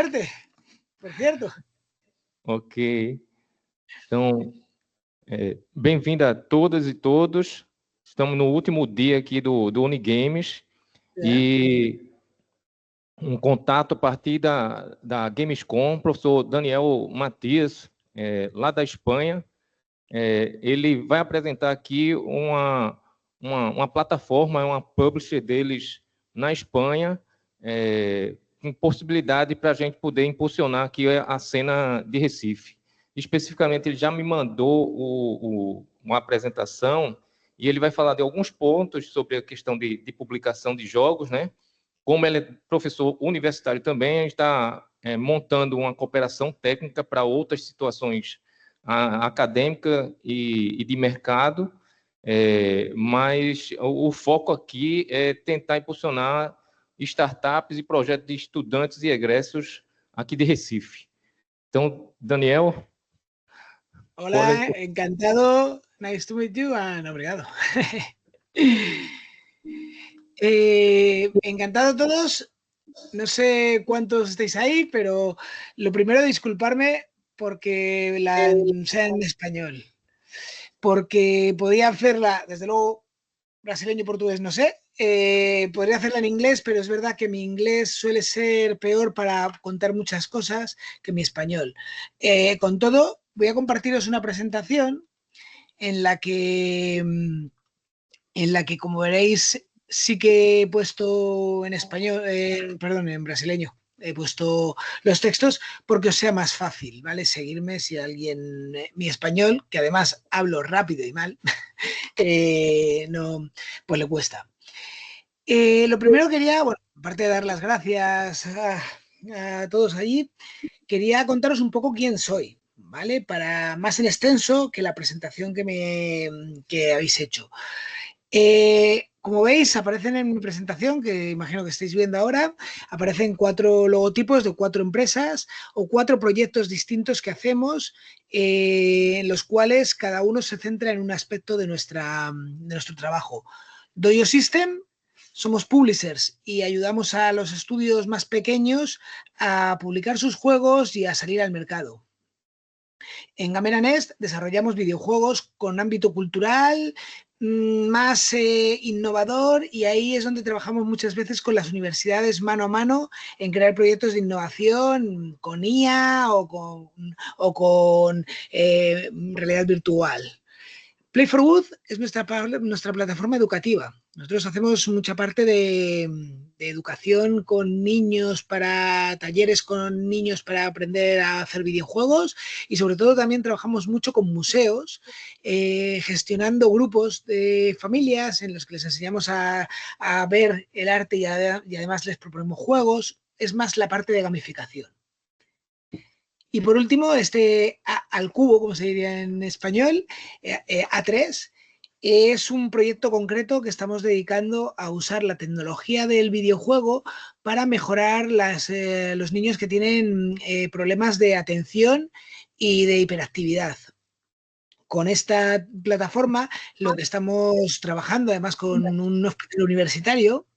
verte, por cierto. Ok. Então, bem-vindo a todas e todos. Estamos no último dia aqui do Unigames. E um contato a partir da Gamescom, professor Daniel Matias, lá da Espanha. Ele vai apresentar aqui uma plataforma, uma publisher deles na Espanha, com possibilidade para a gente poder impulsionar aqui a cena de Recife. Especificamente, ele já me mandou uma apresentação e ele vai falar de alguns pontos sobre a questão de publicação de jogos, né? Como ele é professor universitário também, a gente está montando uma cooperação técnica para outras situações acadêmica e de mercado, mas o foco aqui é tentar impulsionar startups e projetos de estudantes e egressos aqui de Recife. Então, Daniel... Hola, encantado. Nice to meet you and obrigado. Encantado a todos. No sé cuántos estáis ahí, pero lo primero, disculparme porque la sea en español. Porque podía hacerla, desde luego, brasileño, portugués, no sé. Podría hacerla en inglés, pero es verdad que mi inglés suele ser peor para contar muchas cosas que mi español. Con todo, voy a compartiros una presentación en la que, como veréis, sí que he puesto en español, perdón, en brasileño. He puesto los textos porque os sea más fácil, ¿vale? Seguirme si alguien... mi español, que además hablo rápido y mal, no, pues le cuesta. Lo primero quería, bueno, aparte de dar las gracias a todos allí, quería contaros un poco quién soy, ¿vale? Para más en extenso que la presentación que habéis hecho. Como veis, aparecen en mi presentación, que imagino que estáis viendo ahora, aparecen 4 logotipos de 4 empresas o 4 proyectos distintos que hacemos, en los cuales cada uno se centra en un aspecto de nuestro trabajo. Dojo System, somos publishers y ayudamos a los estudios más pequeños a publicar sus juegos y a salir al mercado. En Gamera Nest desarrollamos videojuegos con ámbito cultural, más innovador, y ahí es donde trabajamos muchas veces con las universidades mano a mano en crear proyectos de innovación con IA o con realidad virtual. Play for Good es nuestra plataforma educativa. Nosotros hacemos mucha parte de educación con niños, para talleres con niños para aprender a hacer videojuegos, y sobre todo también trabajamos mucho con museos, gestionando grupos de familias en los que les enseñamos a ver el arte y además les proponemos juegos. Es más la parte de gamificación. Y por último, al cubo, como se diría en español, A3, es un proyecto concreto que estamos dedicando a usar la tecnología del videojuego para mejorar los niños que tienen problemas de atención y de hiperactividad. Con esta plataforma, lo que estamos trabajando, además con un hospital universitario,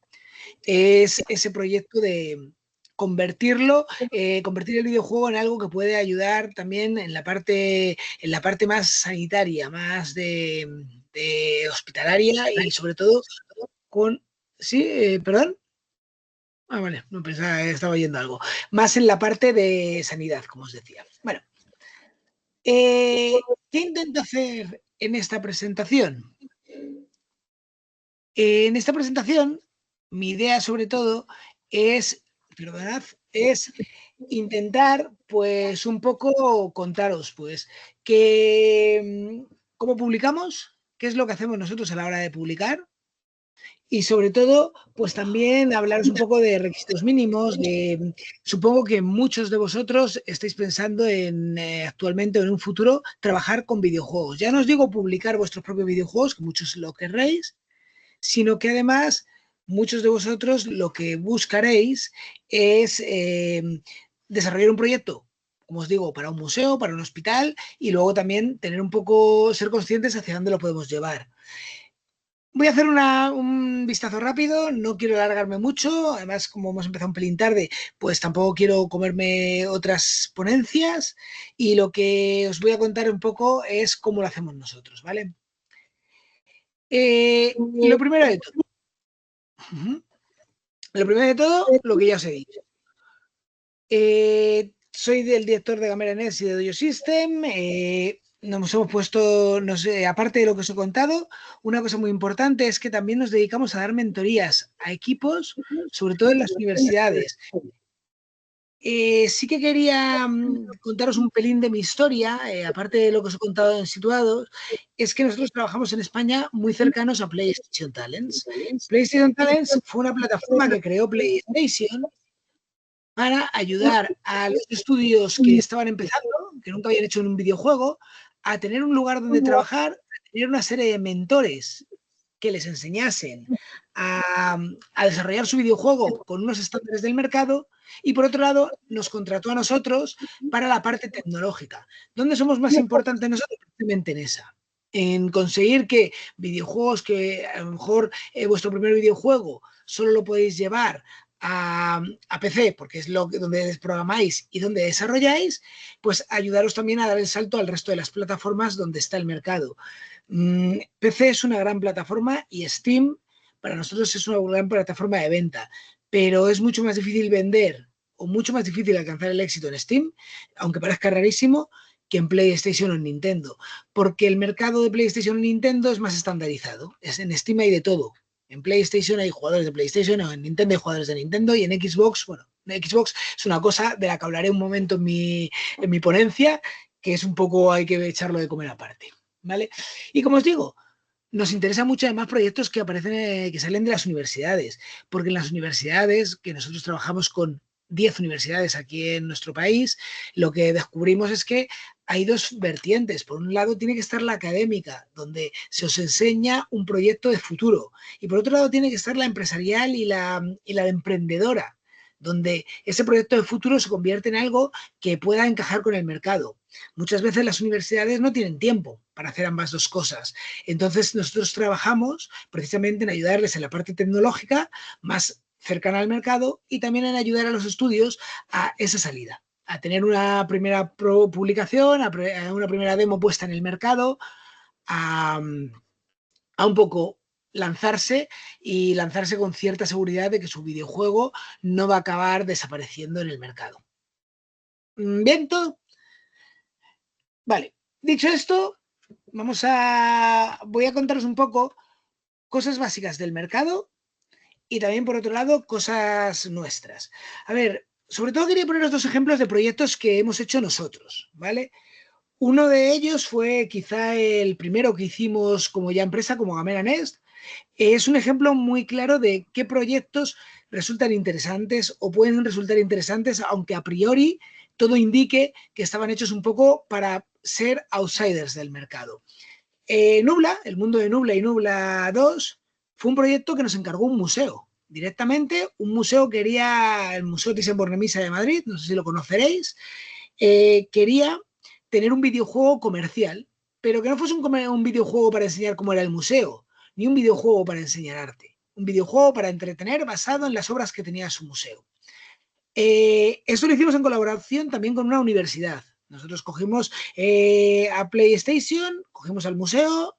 es ese proyecto de convertir el videojuego en algo que puede ayudar también en la parte más sanitaria, más de hospitalaria, y sobre todo con... ¿Sí? ¿Perdón? Ah, vale, no pensaba, estaba oyendo algo. Más en la parte de sanidad, como os decía. Bueno, ¿qué intento hacer en esta presentación? En esta presentación, mi idea sobre todo es, perdonad, es intentar, pues, un poco contaros, pues, cómo publicamos, qué es lo que hacemos nosotros a la hora de publicar, y sobre todo, pues también hablaros un poco de requisitos mínimos. Supongo que muchos de vosotros estáis pensando en actualmente o en un futuro trabajar con videojuegos. Ya no os digo publicar vuestros propios videojuegos, que muchos lo querréis, sino que además muchos de vosotros lo que buscaréis es desarrollar un proyecto, como os digo, para un museo, para un hospital, y luego también tener un poco, ser conscientes hacia dónde lo podemos llevar. Voy a hacer un vistazo rápido, no quiero alargarme mucho, además como hemos empezado un pelín tarde, pues tampoco quiero comerme otras ponencias y lo que os voy a contar un poco es cómo lo hacemos nosotros, ¿vale? Lo primero de todo, lo que ya os he dicho. Soy del director de Gamera Nest y de Dojo System. Nos hemos puesto, no sé, aparte de lo que os he contado, una cosa muy importante es que también nos dedicamos a dar mentorías a equipos, sobre todo en las universidades. Sí que quería contaros un pelín de mi historia, aparte de lo que os he contado en Situados, es que nosotros trabajamos en España muy cercanos a PlayStation Talents. PlayStation Talents fue una plataforma que creó PlayStation para ayudar a los estudios que estaban empezando, que nunca habían hecho un videojuego, a tener un lugar donde trabajar, a tener una serie de mentores que les enseñasen a desarrollar su videojuego con unos estándares del mercado y por otro lado nos contrató a nosotros para la parte tecnológica. ¿Dónde somos más importantes nosotros? Precisamente en esa. En conseguir que videojuegos que a lo mejor vuestro primer videojuego solo lo podéis llevar a PC, porque es donde programáis y donde desarrolláis, pues ayudaros también a dar el salto al resto de las plataformas donde está el mercado. PC es una gran plataforma y Steam para nosotros es una gran plataforma de venta, pero es mucho más difícil vender o mucho más difícil alcanzar el éxito en Steam, aunque parezca rarísimo, que en PlayStation o en Nintendo, porque el mercado de PlayStation y Nintendo es más estandarizado. En Steam hay de todo. En PlayStation hay jugadores de PlayStation, o en Nintendo hay jugadores de Nintendo y en Xbox, bueno, en Xbox es una cosa de la que hablaré un momento en mi ponencia, que es un poco, hay que echarlo de comer aparte, ¿vale? Y como os digo, nos interesa mucho además proyectos que aparecen, que salen de las universidades, porque en las universidades, que nosotros trabajamos con 10 universidades aquí en nuestro país, lo que descubrimos es que hay dos vertientes. Por un lado tiene que estar la académica, donde se os enseña un proyecto de futuro, y por otro lado tiene que estar la empresarial y la emprendedora, donde ese proyecto de futuro se convierte en algo que pueda encajar con el mercado. Muchas veces las universidades no tienen tiempo para hacer ambas dos cosas. Entonces nosotros trabajamos precisamente en ayudarles en la parte tecnológica más cercana al mercado y también en ayudar a los estudios a esa salida, a tener una primera publicación, a una primera demo puesta en el mercado, a un poco lanzarse y lanzarse con cierta seguridad de que su videojuego no va a acabar desapareciendo en el mercado. ¿Bien todo? Vale. Dicho esto, voy a contaros un poco cosas básicas del mercado y también, por otro lado, cosas nuestras. A ver, sobre todo quería poneros dos ejemplos de proyectos que hemos hecho nosotros, ¿vale? Uno de ellos fue quizá el primero que hicimos como ya empresa, como Gamera Nest. Es un ejemplo muy claro de qué proyectos resultan interesantes o pueden resultar interesantes, aunque a priori todo indique que estaban hechos un poco para ser outsiders del mercado. Nubla, el mundo de Nubla y Nubla 2, fue un proyecto que nos encargó un museo. Directamente, un museo quería, el Museo Thyssen-Bornemisza de Madrid, no sé si lo conoceréis, quería tener un videojuego comercial, pero que no fuese un videojuego para enseñar cómo era el museo, ni un videojuego para enseñar arte. Un videojuego para entretener basado en las obras que tenía su museo. Esto lo hicimos en colaboración también con una universidad. Nosotros cogimos a PlayStation, cogimos al museo,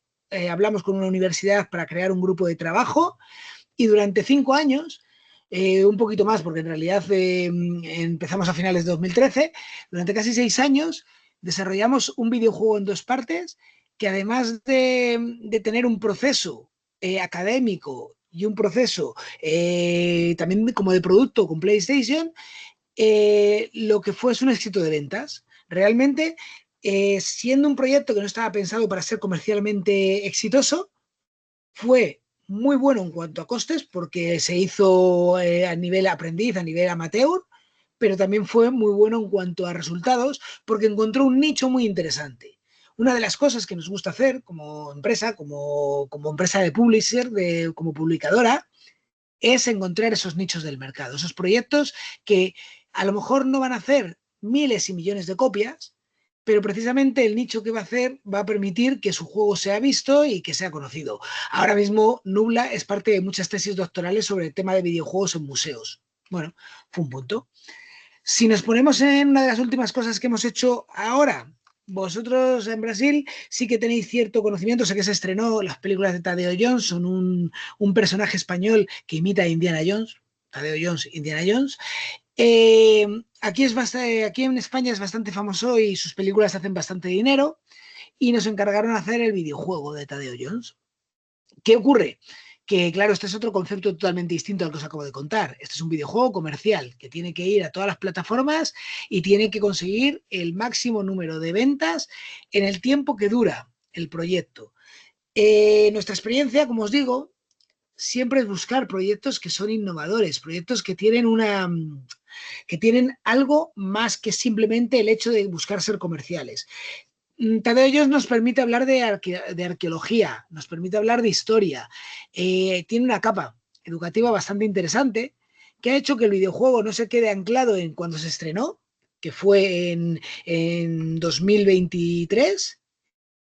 hablamos con una universidad para crear un grupo de trabajo y durante 5 años, un poquito más, porque en realidad empezamos a finales de 2013, durante casi 6 años desarrollamos un videojuego en 2 partes que además de tener un proceso académico y un proceso también como de producto con PlayStation, lo que fue es un éxito de ventas. Realmente, siendo un proyecto que no estaba pensado para ser comercialmente exitoso, fue muy bueno en cuanto a costes porque se hizo a nivel aprendiz, a nivel amateur, pero también fue muy bueno en cuanto a resultados porque encontró un nicho muy interesante. Una de las cosas que nos gusta hacer como empresa, como empresa de publisher, como publicadora, es encontrar esos nichos del mercado, esos proyectos que a lo mejor no van a hacer miles y millones de copias, pero precisamente el nicho que va a hacer va a permitir que su juego sea visto y que sea conocido. Ahora mismo Nubla es parte de muchas tesis doctorales sobre el tema de videojuegos en museos. Bueno, fue un punto. Si nos ponemos en una de las últimas cosas que hemos hecho ahora, vosotros en Brasil sí que tenéis cierto conocimiento, sé que se estrenó las películas de Tadeo Johnson, un personaje español que imita a Indiana Jones, Tadeo Jones, Indiana Jones. Aquí en España es bastante famoso y sus películas hacen bastante dinero y nos encargaron de hacer el videojuego de Tadeo Jones. ¿Qué ocurre? Que claro, este es otro concepto totalmente distinto al que os acabo de contar. Este es un videojuego comercial que tiene que ir a todas las plataformas y tiene que conseguir el máximo número de ventas en el tiempo que dura el proyecto. Nuestra experiencia, como os digo, siempre es buscar proyectos que son innovadores, proyectos que tienen algo más que simplemente el hecho de buscar ser comerciales. Tadeo Jones nos permite hablar de arqueología, nos permite hablar de historia. Tiene una capa educativa bastante interesante que ha hecho que el videojuego no se quede anclado en cuando se estrenó, que fue en 2023,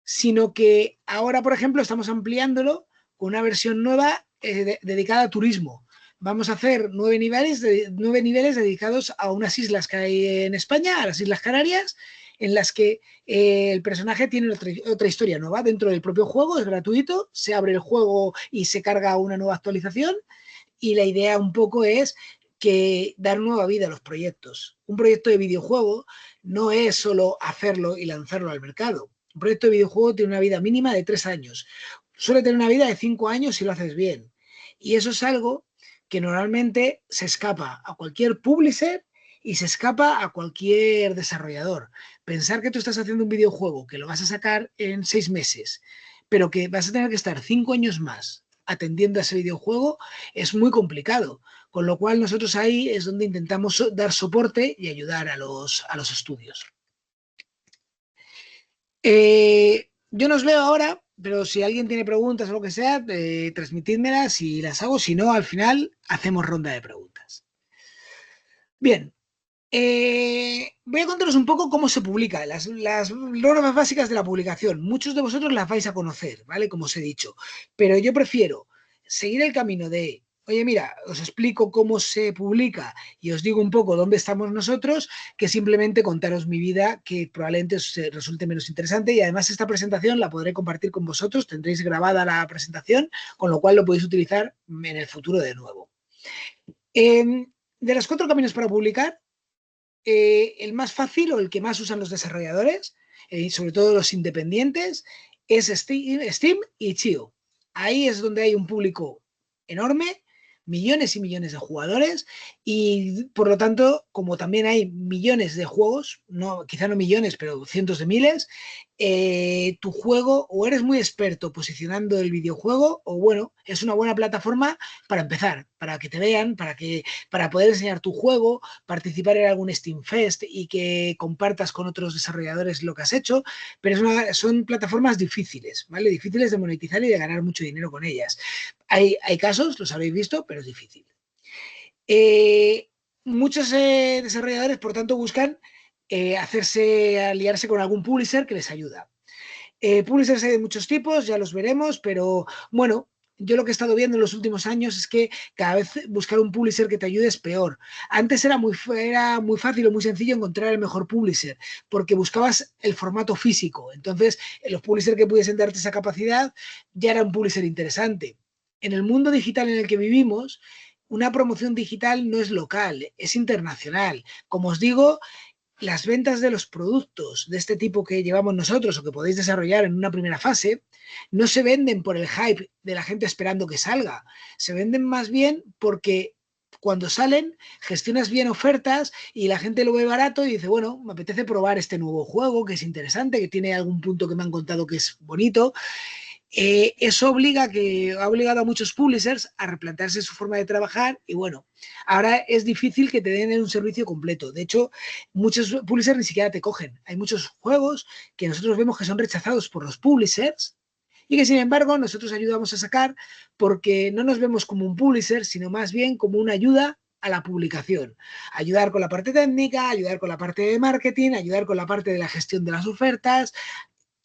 sino que ahora, por ejemplo, estamos ampliándolo con una versión nueva dedicada a turismo. Vamos a hacer 9 niveles dedicados a unas islas que hay en España, a las Islas Canarias, en las que el personaje tiene otra historia nueva dentro del propio juego, es gratuito, se abre el juego y se carga una nueva actualización y la idea un poco es que dar nueva vida a los proyectos. Un proyecto de videojuego no es solo hacerlo y lanzarlo al mercado. Un proyecto de videojuego tiene una vida mínima de 3 años. Suele tener una vida de 5 años si lo haces bien. Y eso es algo que normalmente se escapa a cualquier publisher y se escapa a cualquier desarrollador. Pensar que tú estás haciendo un videojuego que lo vas a sacar en 6 meses, pero que vas a tener que estar 5 años más atendiendo a ese videojuego es muy complicado. Con lo cual nosotros ahí es donde intentamos dar soporte y ayudar a los estudios. Yo no os veo ahora, pero si alguien tiene preguntas o lo que sea, transmitidmelas y las hago. Si no, al final hacemos ronda de preguntas. Bien, voy a contaros un poco cómo se publica, las normas básicas de la publicación. Muchos de vosotros las vais a conocer, ¿vale? Como os he dicho, pero yo prefiero seguir el camino de, oye, mira, os explico cómo se publica y os digo un poco dónde estamos nosotros, que simplemente contaros mi vida, que probablemente os resulte menos interesante y además esta presentación la podré compartir con vosotros, tendréis grabada la presentación, con lo cual lo podéis utilizar en el futuro de nuevo. De los 4 caminos para publicar, el más fácil o el que más usan los desarrolladores, sobre todo los independientes, es Steam y Chio. Ahí es donde hay un público enorme, millones y millones de jugadores y por lo tanto, como también hay millones de juegos, no, quizá no millones, pero cientos de miles, tu juego o eres muy experto posicionando el videojuego o bueno, es una buena plataforma para empezar, para que te vean, para poder enseñar tu juego, participar en algún Steam Fest y que compartas con otros desarrolladores lo que has hecho, pero son plataformas difíciles, ¿vale? Difíciles de monetizar y de ganar mucho dinero con ellas. Hay casos, los habréis visto, pero es difícil. Muchos desarrolladores, por tanto, buscan aliarse con algún publisher que les ayuda. Publishers hay de muchos tipos, ya los veremos, pero bueno, yo lo que he estado viendo en los últimos años es que cada vez buscar un publisher que te ayude es peor. Antes era muy fácil o muy sencillo encontrar el mejor publisher, porque buscabas el formato físico. Entonces, los publishers que pudiesen darte esa capacidad ya era un publisher interesante. En el mundo digital en el que vivimos, una promoción digital no es local, es internacional. Como os digo, las ventas de los productos de este tipo que llevamos nosotros o que podéis desarrollar en una primera fase no se venden por el hype de la gente esperando que salga, se venden más bien porque cuando salen gestionas bien ofertas y la gente lo ve barato y dice, bueno, me apetece probar este nuevo juego que es interesante, que tiene algún punto que me han contado que es bonito. Eso ha obligado a muchos publishers a replantearse su forma de trabajar y bueno, ahora es difícil que te den un servicio completo. De hecho, muchos publishers ni siquiera te cogen. Hay muchos juegos que nosotros vemos que son rechazados por los publishers y que sin embargo nosotros ayudamos a sacar porque no nos vemos como un publisher, sino más bien como una ayuda a la publicación. Ayudar con la parte técnica, ayudar con la parte de marketing, ayudar con la parte de la gestión de las ofertas,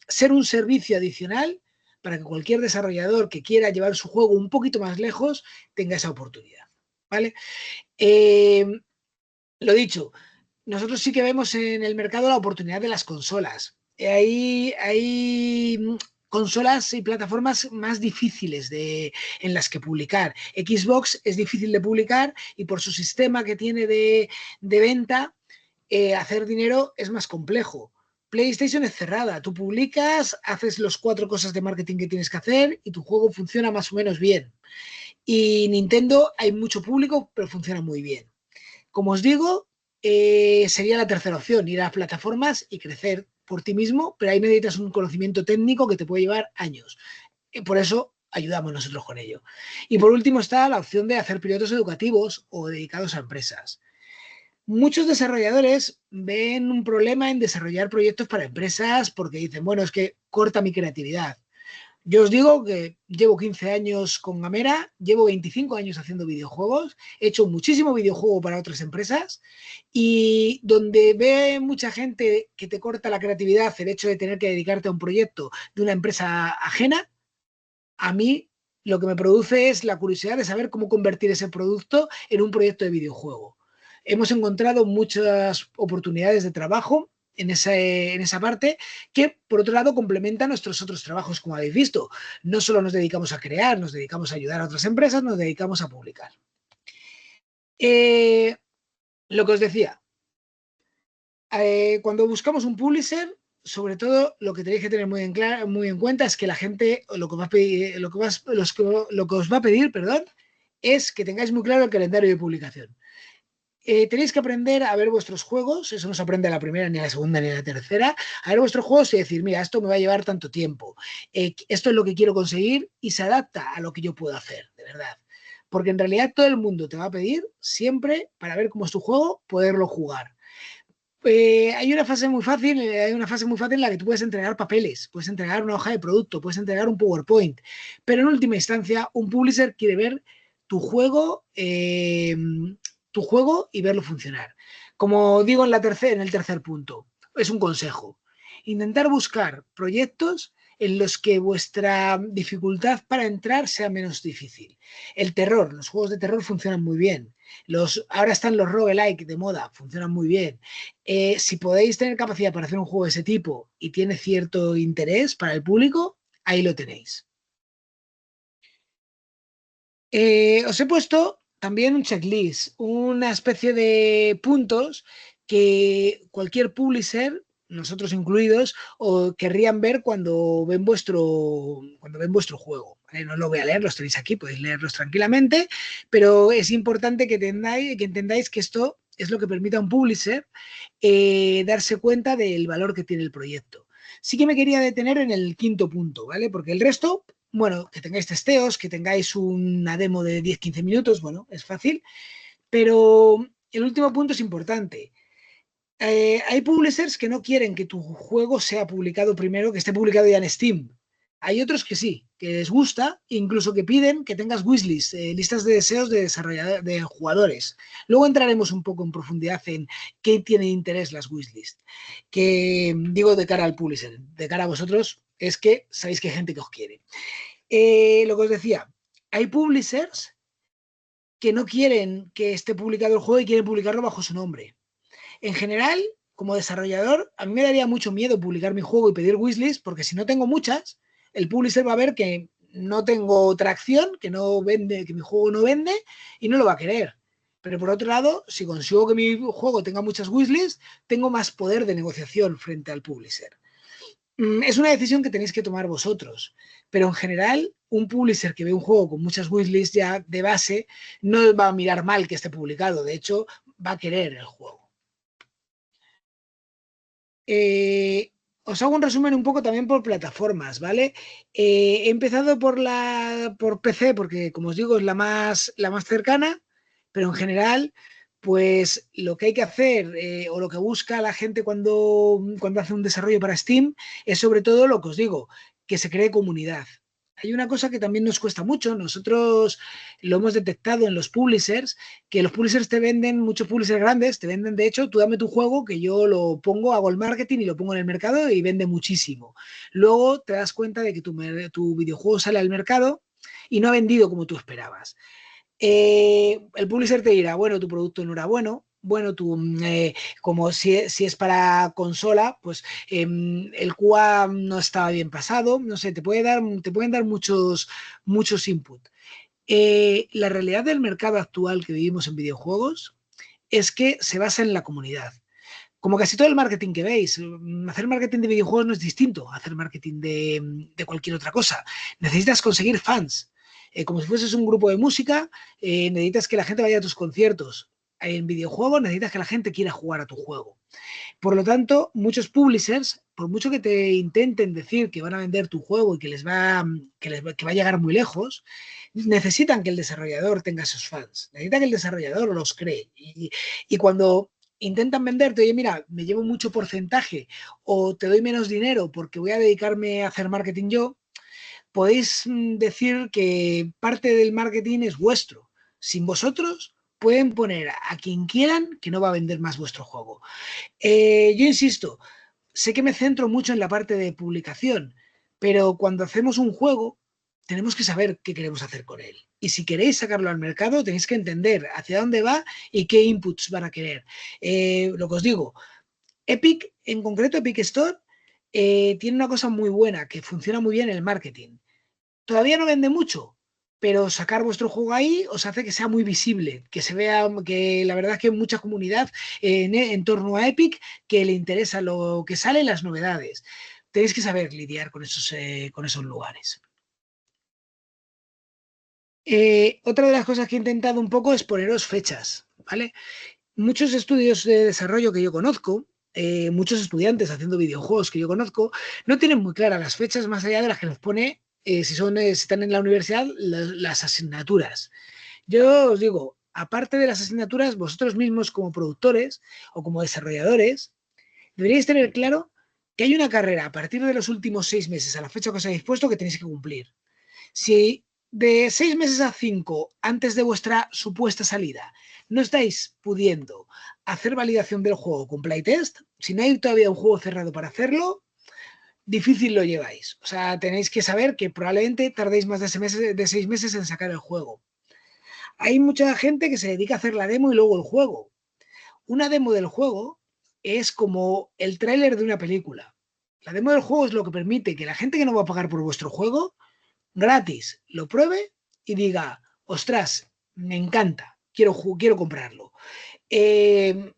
ser un servicio adicional para que cualquier desarrollador que quiera llevar su juego un poquito más lejos tenga esa oportunidad, ¿vale? Lo dicho, nosotros sí que vemos en el mercado la oportunidad de las consolas. Hay consolas y plataformas más difíciles en las que publicar. Xbox es difícil de publicar y por su sistema que tiene de venta, hacer dinero es más complejo. PlayStation es cerrada. Tú publicas, haces los 4 cosas de marketing que tienes que hacer y tu juego funciona más o menos bien. Y Nintendo hay mucho público, pero funciona muy bien. Como os digo, sería la tercera opción, ir a las plataformas y crecer por ti mismo, pero ahí necesitas un conocimiento técnico que te puede llevar años. Y por eso ayudamos nosotros con ello. Y por último está la opción de hacer pilotos educativos o dedicados a empresas. Muchos desarrolladores ven un problema en desarrollar proyectos para empresas porque dicen, bueno, es que corta mi creatividad. Yo os digo que llevo 15 años con Gamera, llevo 25 años haciendo videojuegos, he hecho muchísimo videojuego para otras empresas y donde ve mucha gente que te corta la creatividad el hecho de tener que dedicarte a un proyecto de una empresa ajena, a mí lo que me produce es la curiosidad de saber cómo convertir ese producto en un proyecto de videojuego. Hemos encontrado muchas oportunidades de trabajo en esa parte que, por otro lado, complementa nuestros otros trabajos, como habéis visto. No solo nos dedicamos a crear, nos dedicamos a ayudar a otras empresas, nos dedicamos a publicar. Lo que os decía, cuando buscamos un publisher, sobre todo lo que tenéis que tener muy en cuenta es que la gente lo que, va a pedir, lo que os va a pedir, perdón, es que tengáis muy claro el calendario de publicación. Tenéis que aprender a ver vuestros juegos, eso no se aprende a la primera, ni a la segunda, ni a la tercera, a ver vuestros juegos y decir, mira, esto me va a llevar tanto tiempo, esto es lo que quiero conseguir y se adapta a lo que yo puedo hacer, de verdad. Porque en realidad todo el mundo te va a pedir siempre, para ver cómo es tu juego, poderlo jugar. Hay una fase muy fácil, en la que tú puedes entregar papeles, puedes entregar una hoja de producto, puedes entregar un PowerPoint, pero en última instancia un publisher quiere ver tu juego, tu juego y verlo funcionar. Como digo en el tercer punto, es un consejo. Intentar buscar proyectos en los que vuestra dificultad para entrar sea menos difícil. El terror, los juegos de terror funcionan muy bien. Ahora están los roguelike de moda, funcionan muy bien. Si podéis tener capacidad para hacer un juego de ese tipo y tiene cierto interés para el público, ahí lo tenéis. Os he puesto también un checklist, una especie de puntos que cualquier publisher, nosotros incluidos, o querrían ver cuando ven vuestro juego. ¿Vale? No lo voy a leer, los tenéis aquí, podéis leerlos tranquilamente, pero es importante que entendáis que esto es lo que permite a un publisher darse cuenta del valor que tiene el proyecto. Sí que me quería detener en el quinto punto, ¿vale? Porque el resto, bueno, que tengáis testeos, que tengáis una demo de 10-15 minutos, bueno, es fácil, pero el último punto es importante. Hay publishers que no quieren que tu juego sea publicado primero, que esté publicado ya en Steam. Hay otros que sí, que les gusta, incluso que piden que tengas wishlist, listas de deseos de jugadores. Luego entraremos un poco en profundidad en qué tiene interés las wishlists. Que digo de cara al publisher, de cara a vosotros, es que sabéis que hay gente que os quiere. Lo que os decía, hay publishers que no quieren que esté publicado el juego y quieren publicarlo bajo su nombre. En general, como desarrollador, a mí me daría mucho miedo publicar mi juego y pedir wishlist, porque si no tengo muchas, el publisher va a ver que no tengo tracción, que no vende, que mi juego no vende y no lo va a querer. Pero por otro lado, si consigo que mi juego tenga muchas wishlists, tengo más poder de negociación frente al publisher. Es una decisión que tenéis que tomar vosotros, pero en general, un publisher que ve un juego con muchas wishlists ya de base no va a mirar mal que esté publicado, de hecho, va a querer el juego. Os hago un resumen un poco también por plataformas, ¿vale? He empezado por PC porque, como os digo, es la más cercana, pero en general, pues lo que hay que hacer o lo que busca la gente cuando hace un desarrollo para Steam es sobre todo lo que os digo, que se cree comunidad. hay una cosa que también nos cuesta mucho. Nosotros lo hemos detectado en los publishers, que los publishers te venden, muchos publishers grandes, te venden, de hecho, tú dame tu juego, que yo lo pongo, hago el marketing y lo pongo en el mercado y vende muchísimo. Luego te das cuenta de que tu videojuego sale al mercado y no ha vendido como tú esperabas. El publisher te dirá, bueno, tu producto no era bueno, como si es para consola, pues el QA no estaba bien pasado, no sé, te pueden dar muchos input. La realidad del mercado actual que vivimos en videojuegos es que se basa en la comunidad. Como casi todo el marketing que veis, hacer marketing de videojuegos no es distinto a hacer marketing de cualquier otra cosa. Necesitas conseguir fans. Como si fueses un grupo de música, necesitas que la gente vaya a tus conciertos. En videojuegos necesitas que la gente quiera jugar a tu juego. Por lo tanto, muchos publishers, por mucho que te intenten decir que van a vender tu juego y que va a llegar muy lejos, necesitan que el desarrollador tenga esos fans. Necesitan que el desarrollador los cree. Y cuando intentan venderte, oye, mira, me llevo mucho porcentaje o te doy menos dinero porque voy a dedicarme a hacer marketing yo, podéis decir que parte del marketing es vuestro. Sin vosotros, pueden poner a quien quieran que no va a vender más vuestro juego. Yo insisto, sé que me centro mucho en la parte de publicación, pero cuando hacemos un juego, tenemos que saber qué queremos hacer con él. Y si queréis sacarlo al mercado, tenéis que entender hacia dónde va y qué inputs van a querer. Lo que os digo, Epic, en concreto Epic Store, tiene una cosa muy buena, que funciona muy bien el marketing. Todavía no vende mucho, pero sacar vuestro juego ahí os hace que sea muy visible, que se vea, que la verdad es que hay mucha comunidad en torno a Epic que le interesa lo que sale, las novedades. Tenéis que saber lidiar con esos lugares. Otra de las cosas que he intentado un poco es poneros fechas, ¿vale? Muchos estudios de desarrollo que yo conozco, muchos estudiantes haciendo videojuegos que yo conozco, no tienen muy claras las fechas más allá de las que les pone, si están en la universidad, las asignaturas. Yo os digo, aparte de las asignaturas, vosotros mismos como productores o como desarrolladores, deberíais tener claro que hay una carrera a partir de los últimos 6 meses a la fecha que os habéis puesto que tenéis que cumplir. Si de 6 meses a 5 antes de vuestra supuesta salida no estáis pudiendo hacer validación del juego con playtest, si no hay todavía un juego cerrado para hacerlo, difícil lo lleváis. O sea, tenéis que saber que probablemente tardéis más de 6 meses en sacar el juego. Hay mucha gente que se dedica a hacer la demo y luego el juego. Una demo del juego es como el tráiler de una película. La demo del juego es lo que permite que la gente que no va a pagar por vuestro juego gratis lo pruebe y diga, ostras, me encanta, quiero comprarlo. Eh,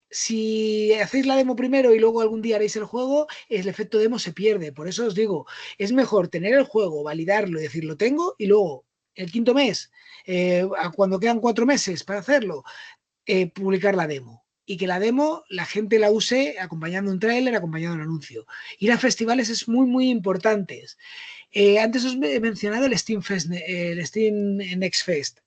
si hacéis la demo primero y luego algún día haréis el juego, el efecto demo se pierde. Por eso os digo, es mejor tener el juego, validarlo y decir lo tengo y luego el quinto mes, cuando quedan 4 meses para hacerlo, publicar la demo. Y que la demo la gente la use acompañando un tráiler, acompañando un anuncio. Ir a festivales es muy, muy importante. Antes os he mencionado el Steam Next Fest.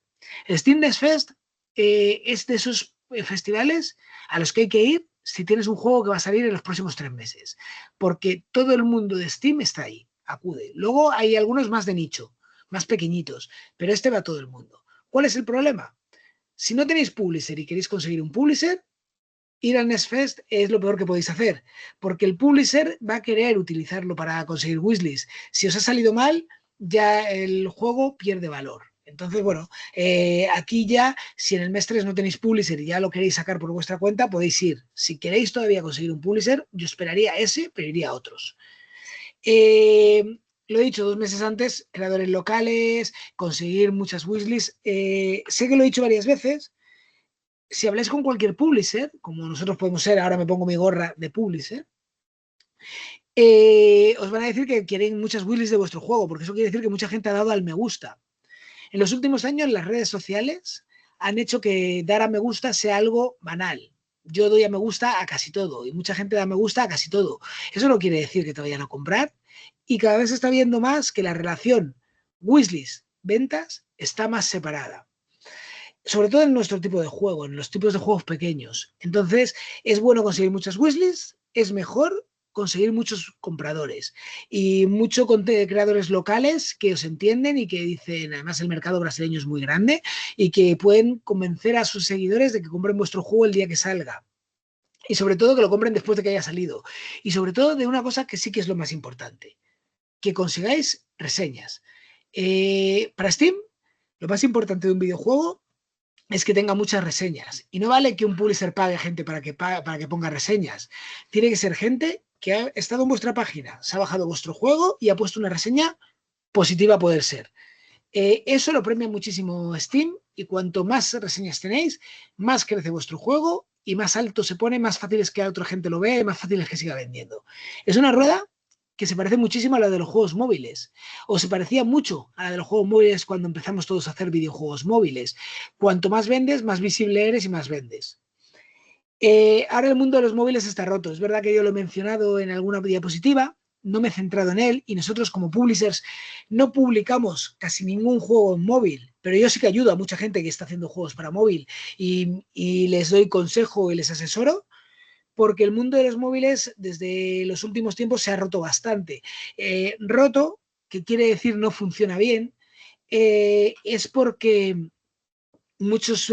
El Steam Next Fest es de esos festivales a los que hay que ir si tienes un juego que va a salir en los próximos 3 meses. Porque todo el mundo de Steam está ahí, acude. Luego hay algunos más de nicho, más pequeñitos, pero este va a todo el mundo. ¿Cuál es el problema? Si no tenéis publisher y queréis conseguir un publisher, ir al Next Fest es lo peor que podéis hacer, porque el publisher va a querer utilizarlo para conseguir wishlist. Si os ha salido mal, ya el juego pierde valor. Entonces, bueno, aquí ya, si en el mes 3 no tenéis publisher y ya lo queréis sacar por vuestra cuenta, podéis ir. Si queréis todavía conseguir un publisher, yo esperaría ese, pero iría a otros. Lo he dicho 2 meses antes, creadores locales, conseguir muchas wishlists. Sé que lo he dicho varias veces, si habláis con cualquier publisher, como nosotros podemos ser, ahora me pongo mi gorra de publisher, os van a decir que quieren muchas wishlists de vuestro juego, porque eso quiere decir que mucha gente ha dado al me gusta. En los últimos años, las redes sociales han hecho que dar a me gusta sea algo banal. Yo doy a me gusta a casi todo y mucha gente da me gusta a casi todo. Eso no quiere decir que te vayan a comprar y cada vez se está viendo más que la relación wishlist-ventas está más separada, sobre todo en nuestro tipo de juego, en los tipos de juegos pequeños. Entonces, es bueno conseguir muchas wishlists, es mejor conseguir muchos compradores y muchos creadores locales que os entienden y que dicen, además el mercado brasileño es muy grande y que pueden convencer a sus seguidores de que compren vuestro juego el día que salga. Y sobre todo que lo compren después de que haya salido. Y sobre todo de una cosa que sí que es lo más importante, que consigáis reseñas. Para Steam, lo más importante de un videojuego es que tenga muchas reseñas. Y no vale que un publisher pague gente para que ponga reseñas. Tiene que ser gente que ha estado en vuestra página, se ha bajado vuestro juego y ha puesto una reseña positiva a poder ser. Eso lo premia muchísimo Steam y cuanto más reseñas tenéis, más crece vuestro juego y más alto se pone, más fácil es que a otra gente lo vea y más fácil es que siga vendiendo. Es una rueda que se parece muchísimo a la de los juegos móviles, o se parecía mucho a la de los juegos móviles cuando empezamos todos a hacer videojuegos móviles. Cuanto más vendes, más visible eres y más vendes. Ahora el mundo de los móviles está roto. Es verdad que yo lo he mencionado en alguna diapositiva, no me he centrado en él y nosotros como publishers no publicamos casi ningún juego en móvil, pero yo sí que ayudo a mucha gente que está haciendo juegos para móvil y les doy consejo y les asesoro porque el mundo de los móviles desde los últimos tiempos se ha roto bastante. Roto, que quiere decir no funciona bien, es porque muchos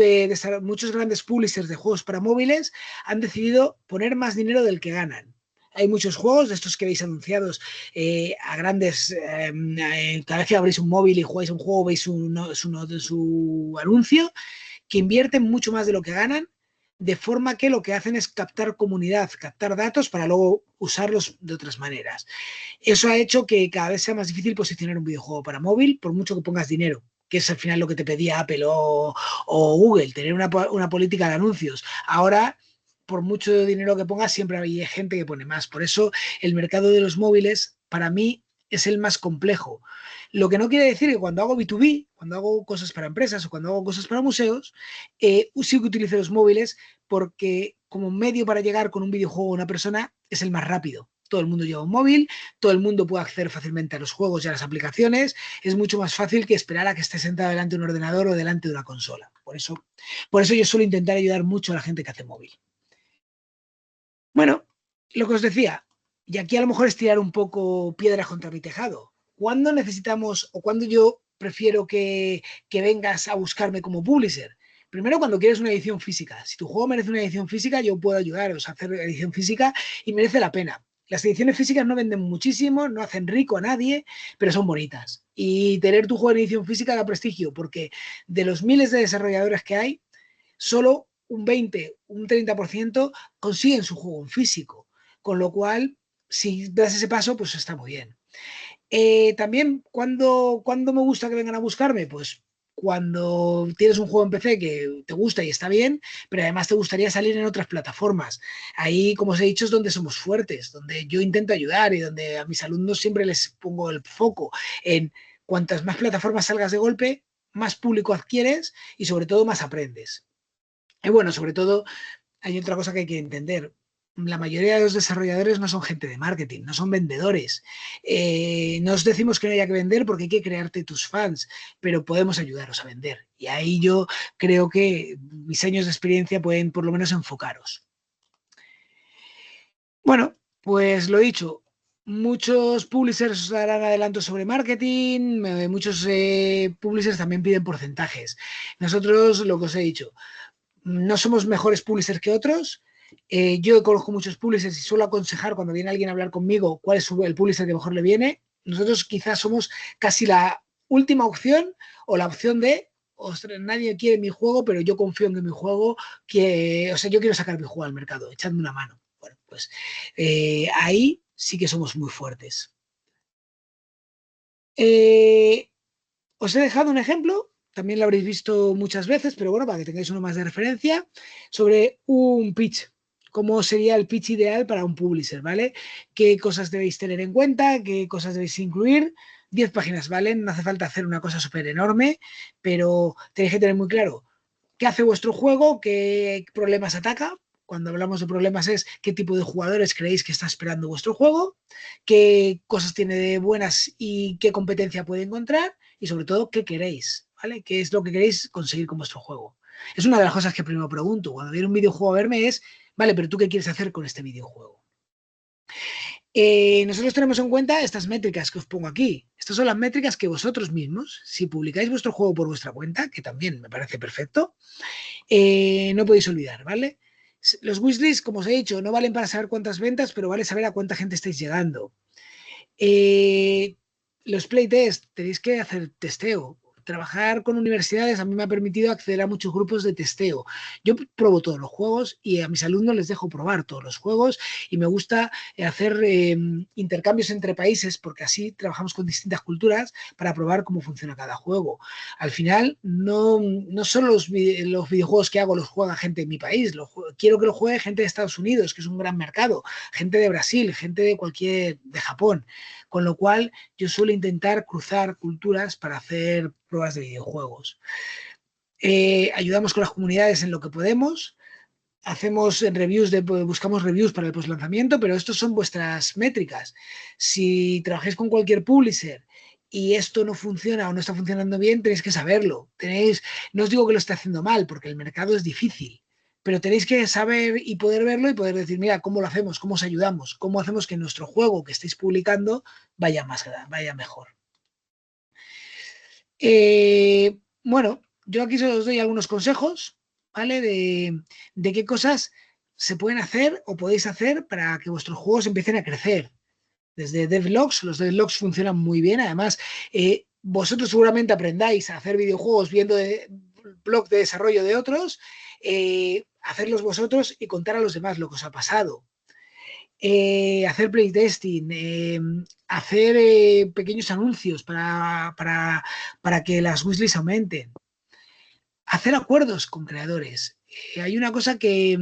grandes publishers de juegos para móviles han decidido poner más dinero del que ganan. Hay muchos juegos de estos que veis anunciados a grandes. Cada vez que abrís un móvil y jugáis un juego, veis su anuncio, que invierten mucho más de lo que ganan, de forma que lo que hacen es captar comunidad, captar datos para luego usarlos de otras maneras. Eso ha hecho que cada vez sea más difícil posicionar un videojuego para móvil, por mucho que pongas dinero, que es al final lo que te pedía Apple o Google, tener una política de anuncios. Ahora, por mucho dinero que pongas, siempre hay gente que pone más. Por eso el mercado de los móviles, para mí, es el más complejo. Lo que no quiere decir que cuando hago B2B, cuando hago cosas para empresas o cuando hago cosas para museos, sí que utilizo los móviles porque como medio para llegar con un videojuego a una persona es el más rápido. Todo el mundo lleva un móvil, todo el mundo puede acceder fácilmente a los juegos y a las aplicaciones. Es mucho más fácil que esperar a que esté sentado delante de un ordenador o delante de una consola. Por eso yo suelo intentar ayudar mucho a la gente que hace móvil. Bueno, lo que os decía, y aquí a lo mejor es tirar un poco piedras contra mi tejado. ¿Cuándo necesitamos o cuándo yo prefiero que vengas a buscarme como publisher? Primero, cuando quieres una edición física. Si tu juego merece una edición física, yo puedo ayudaros a hacer edición física y merece la pena. Las ediciones físicas no venden muchísimo, no hacen rico a nadie, pero son bonitas. Y tener tu juego en edición física da prestigio, porque de los miles de desarrolladores que hay, solo un 20, un 30% consiguen su juego en físico. Con lo cual, si das ese paso, pues está muy bien. También, ¿cuándo me gusta que vengan a buscarme? Pues cuando tienes un juego en PC que te gusta y está bien, pero además te gustaría salir en otras plataformas. Ahí, como os he dicho, es donde somos fuertes, donde yo intento ayudar y donde a mis alumnos siempre les pongo el foco en cuantas más plataformas salgas de golpe, más público adquieres y sobre todo más aprendes. Y bueno, sobre todo hay otra cosa que hay que entender. La mayoría de los desarrolladores no son gente de marketing, no son vendedores. No os decimos que no haya que vender porque hay que crearte tus fans, pero podemos ayudaros a vender. Y ahí yo creo que mis años de experiencia pueden por lo menos enfocaros. Bueno, pues lo dicho, muchos publishers os darán adelantos sobre marketing, muchos publishers también piden porcentajes. Nosotros, lo que os he dicho, no somos mejores publishers que otros. Yo conozco muchos publishers y suelo aconsejar cuando viene alguien a hablar conmigo cuál es el publisher que mejor le viene. Nosotros quizás somos casi la última opción o la opción de, ostras, nadie quiere mi juego, pero yo confío en que mi juego, yo quiero sacar mi juego al mercado, echadme una mano. Bueno, pues ahí sí que somos muy fuertes. Os he dejado un ejemplo, también lo habréis visto muchas veces, pero bueno, para que tengáis uno más de referencia, sobre un pitch. Cómo sería el pitch ideal para un publisher, ¿vale? ¿Qué cosas debéis tener en cuenta? ¿Qué cosas debéis incluir? 10 páginas, ¿vale? No hace falta hacer una cosa súper enorme, pero tenéis que tener muy claro qué hace vuestro juego, qué problemas ataca. Cuando hablamos de problemas es qué tipo de jugadores creéis que está esperando vuestro juego, qué cosas tiene de buenas y qué competencia puede encontrar y sobre todo qué queréis, ¿vale? ¿Qué es lo que queréis conseguir con vuestro juego? Es una de las cosas que primero pregunto. Cuando viene un videojuego a verme es, vale, pero ¿tú qué quieres hacer con este videojuego? Nosotros tenemos en cuenta estas métricas que os pongo aquí. Estas son las métricas que vosotros mismos, si publicáis vuestro juego por vuestra cuenta, que también me parece perfecto, no podéis olvidar, ¿vale? Los wishlists, como os he dicho, no valen para saber cuántas ventas, pero vale saber a cuánta gente estáis llegando. Los playtests, tenéis que hacer testeo. Trabajar con universidades a mí me ha permitido acceder a muchos grupos de testeo. Yo pruebo todos los juegos y a mis alumnos les dejo probar todos los juegos y me gusta hacer intercambios entre países porque así trabajamos con distintas culturas para probar cómo funciona cada juego. Al final, no solo los videojuegos que hago los juega gente de mi país, quiero que lo juegue gente de Estados Unidos, que es un gran mercado, gente de Brasil, gente de Japón. Con lo cual, yo suelo intentar cruzar culturas para hacer pruebas de videojuegos. Ayudamos con las comunidades en lo que podemos. Hacemos reviews, buscamos reviews para el postlanzamiento, pero estos son vuestras métricas. Si trabajáis con cualquier publisher y esto no funciona o no está funcionando bien, tenéis que saberlo. No os digo que lo esté haciendo mal, porque el mercado es difícil, pero tenéis que saber y poder verlo y poder decir, mira, ¿cómo lo hacemos? ¿Cómo os ayudamos? ¿Cómo hacemos que nuestro juego que estéis publicando vaya mejor? Bueno, yo aquí os doy algunos consejos, ¿vale? De qué cosas se pueden hacer o podéis hacer para que vuestros juegos empiecen a crecer. Desde devlogs, los devlogs funcionan muy bien. Además, vosotros seguramente aprendáis a hacer videojuegos viendo blogs de desarrollo de otros, hacerlos vosotros y contar a los demás lo que os ha pasado. Hacer playtesting, hacer pequeños anuncios para que las wishlists aumenten, hacer acuerdos con creadores. Hay una cosa que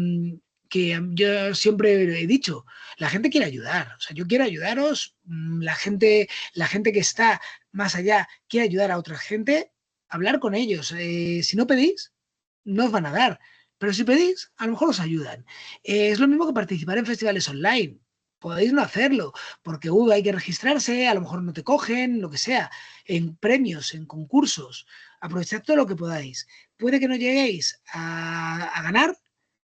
yo siempre he dicho, la gente quiere ayudar, o sea, yo quiero ayudaros, la gente que está más allá quiere ayudar a otra gente, hablar con ellos. Si no pedís, no os van a dar, pero si pedís, a lo mejor os ayudan. Es lo mismo que participar en festivales online. Podéis no hacerlo, porque hay que registrarse, a lo mejor no te cogen, lo que sea, en premios, en concursos. Aprovechad todo lo que podáis. Puede que no lleguéis a ganar,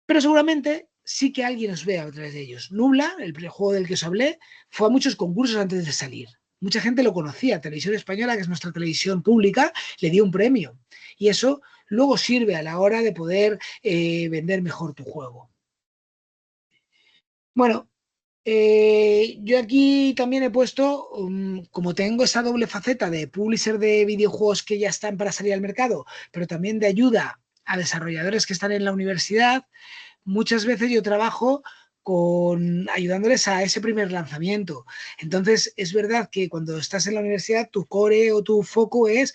pero seguramente sí que alguien os vea a través de ellos. Nubla, el juego del que os hablé, fue a muchos concursos antes de salir. Mucha gente lo conocía. Televisión Española, que es nuestra televisión pública, le dio un premio. Y eso luego sirve a la hora de poder vender mejor tu juego. Bueno, yo aquí también he puesto, como tengo esa doble faceta de publisher de videojuegos que ya están para salir al mercado, pero también de ayuda a desarrolladores que están en la universidad, muchas veces yo trabajo ayudándoles a ese primer lanzamiento. Entonces, es verdad que cuando estás en la universidad, tu core o tu foco es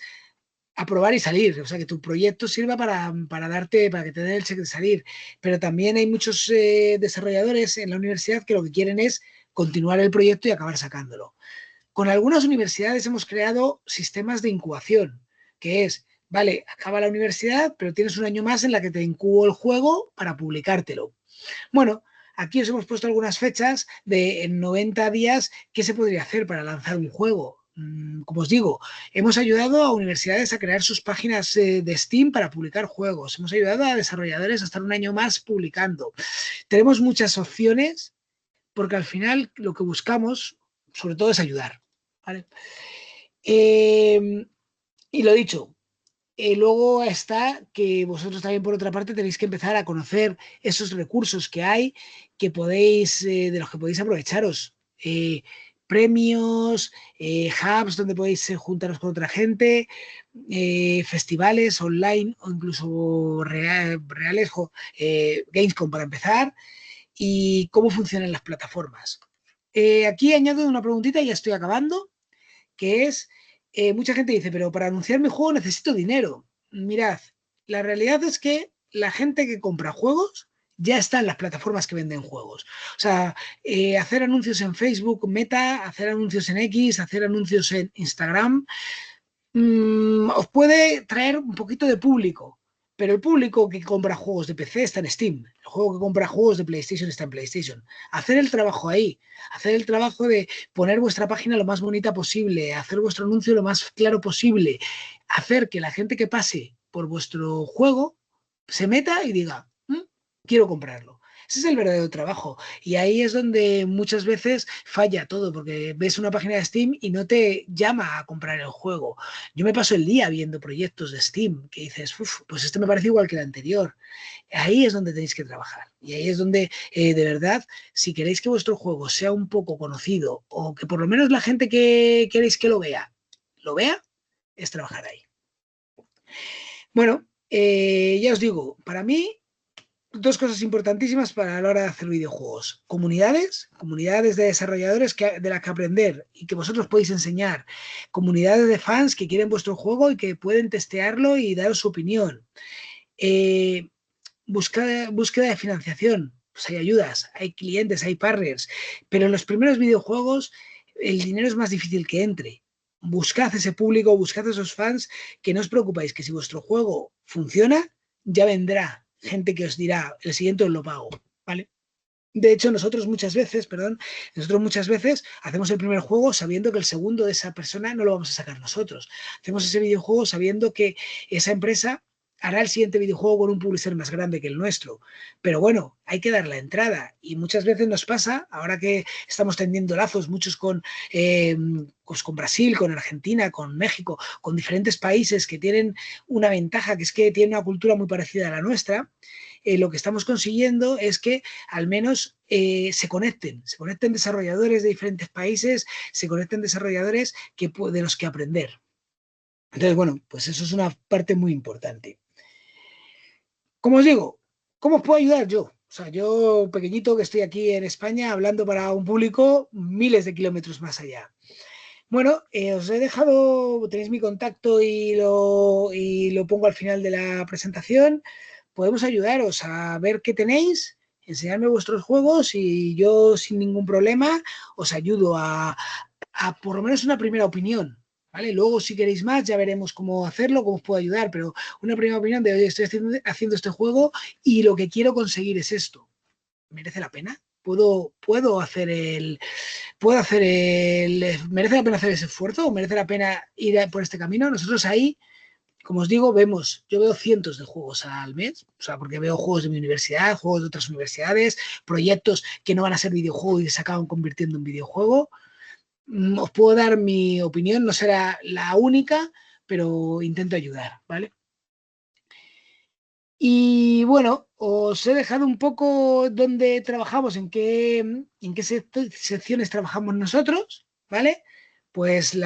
aprobar y salir, o sea, que tu proyecto sirva para que te dé el cheque de salir. Pero también hay muchos desarrolladores en la universidad que lo que quieren es continuar el proyecto y acabar sacándolo. Con algunas universidades hemos creado sistemas de incubación, que es, vale, acaba la universidad, pero tienes un año más en la que te incubo el juego para publicártelo. Bueno, aquí os hemos puesto algunas fechas de en 90 días qué se podría hacer para lanzar un juego. Como os digo, hemos ayudado a universidades a crear sus páginas de Steam para publicar juegos. Hemos ayudado a desarrolladores a estar un año más publicando. Tenemos muchas opciones porque al final lo que buscamos, sobre todo, es ayudar. ¿Vale? Y lo dicho, luego está que vosotros también, por otra parte, tenéis que empezar a conocer esos recursos que hay de los que podéis aprovecharos. Premios, hubs donde podéis juntaros con otra gente, festivales online o incluso reales, Gamescom para empezar, y cómo funcionan las plataformas. Aquí añado una preguntita y ya estoy acabando, que es, mucha gente dice, pero para anunciar mi juego necesito dinero. Mirad, la realidad es que la gente que compra juegos ya está en las plataformas que venden juegos. O sea, hacer anuncios en Facebook, Meta, hacer anuncios en X, hacer anuncios en Instagram, os puede traer un poquito de público, pero el público que compra juegos de PC está en Steam, el juego que compra juegos de PlayStation está en PlayStation. Hacer el trabajo ahí, hacer el trabajo de poner vuestra página lo más bonita posible, hacer vuestro anuncio lo más claro posible, hacer que la gente que pase por vuestro juego se meta y diga, quiero comprarlo. Ese es el verdadero trabajo. Y ahí es donde muchas veces falla todo, porque ves una página de Steam y no te llama a comprar el juego. Yo me paso el día viendo proyectos de Steam que dices, uff, pues este me parece igual que el anterior. Ahí es donde tenéis que trabajar. Y ahí es donde, de verdad, si queréis que vuestro juego sea un poco conocido o que por lo menos la gente que queréis que lo vea, es trabajar ahí. Bueno, ya os digo, para mí, dos cosas importantísimas para la hora de hacer videojuegos. Comunidades de desarrolladores de las que aprender y que vosotros podéis enseñar. Comunidades de fans que quieren vuestro juego y que pueden testearlo y daros su opinión. Eh, búsqueda de financiación. Pues hay ayudas, hay clientes, hay partners, pero en los primeros videojuegos el dinero es más difícil que entre. Buscad ese público, buscad esos fans, que no os preocupéis, que si vuestro juego funciona, ya vendrá gente que os dirá, el siguiente os lo pago, ¿vale? De hecho, nosotros muchas veces hacemos el primer juego sabiendo que el segundo de esa persona no lo vamos a sacar nosotros. Hacemos ese videojuego sabiendo que esa empresa hará el siguiente videojuego con un publisher más grande que el nuestro. Pero bueno, hay que dar la entrada. Y muchas veces nos pasa, ahora que estamos tendiendo lazos, muchos pues con Brasil, con Argentina, con México, con diferentes países que tienen una ventaja, que es que tienen una cultura muy parecida a la nuestra. Lo que estamos consiguiendo es que al menos se conecten desarrolladores de diferentes países, se conecten desarrolladores de los que aprender. Entonces, bueno, pues eso es una parte muy importante. Como os digo, ¿cómo os puedo ayudar yo? O sea, yo pequeñito que estoy aquí en España hablando para un público miles de kilómetros más allá. Bueno, os he dejado, tenéis mi contacto y lo pongo al final de la presentación. Podemos ayudaros a ver qué tenéis, enseñarme vuestros juegos y yo sin ningún problema os ayudo a por lo menos una primera opinión. ¿Vale? Luego, si queréis más, ya veremos cómo hacerlo, cómo os puedo ayudar, pero una primera opinión de, oye, estoy haciendo este juego y lo que quiero conseguir es esto. ¿Merece la pena? ¿Puedo hacer ¿merece la pena hacer ese esfuerzo o merece la pena ir por este camino? Nosotros ahí, como os digo, yo veo cientos de juegos al mes, o sea, porque veo juegos de mi universidad, juegos de otras universidades, proyectos que no van a ser videojuegos y se acaban convirtiendo en videojuego. Os puedo dar mi opinión, no será la única, pero intento ayudar, ¿vale? Y bueno, os he dejado un poco dónde trabajamos, en qué secciones trabajamos nosotros, ¿vale? Pues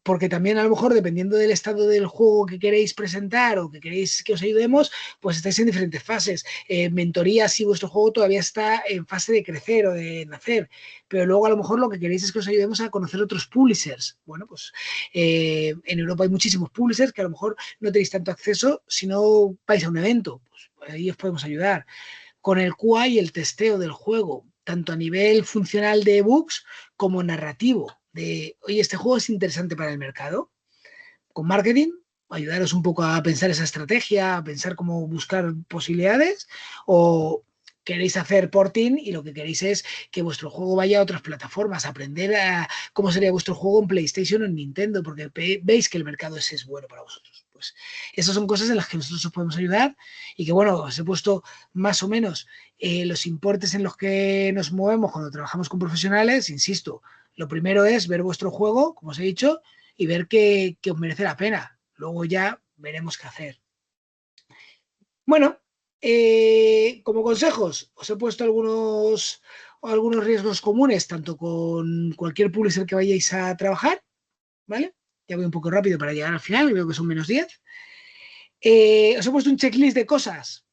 porque también a lo mejor dependiendo del estado del juego que queréis presentar o que queréis que os ayudemos, pues estáis en diferentes fases. Mentoría si vuestro juego todavía está en fase de crecer o de nacer, pero luego a lo mejor lo que queréis es que os ayudemos a conocer otros publishers. Bueno, pues en Europa hay muchísimos publishers que a lo mejor no tenéis tanto acceso si no vais a un evento. Pues ahí os podemos ayudar. Con el QA y el testeo del juego, tanto a nivel funcional de bugs como narrativo. De, oye, este juego es interesante para el mercado. Con marketing, ayudaros un poco a pensar esa estrategia, a pensar cómo buscar posibilidades, o queréis hacer porting y lo que queréis es que vuestro juego vaya a otras plataformas, aprender a cómo sería vuestro juego en PlayStation o en Nintendo, porque veis que el mercado ese es bueno para vosotros. Pues esas son cosas en las que nosotros os podemos ayudar y que, bueno, os he puesto más o menos los importes en los que nos movemos cuando trabajamos con profesionales. Insisto, lo primero es ver vuestro juego, como os he dicho, y ver que os merece la pena. Luego ya veremos qué hacer. Bueno, como consejos, os he puesto algunos riesgos comunes, tanto con cualquier publisher que vayáis a trabajar, ¿vale? Ya voy un poco rápido para llegar al final, creo que son -10. Os he puesto un checklist de cosas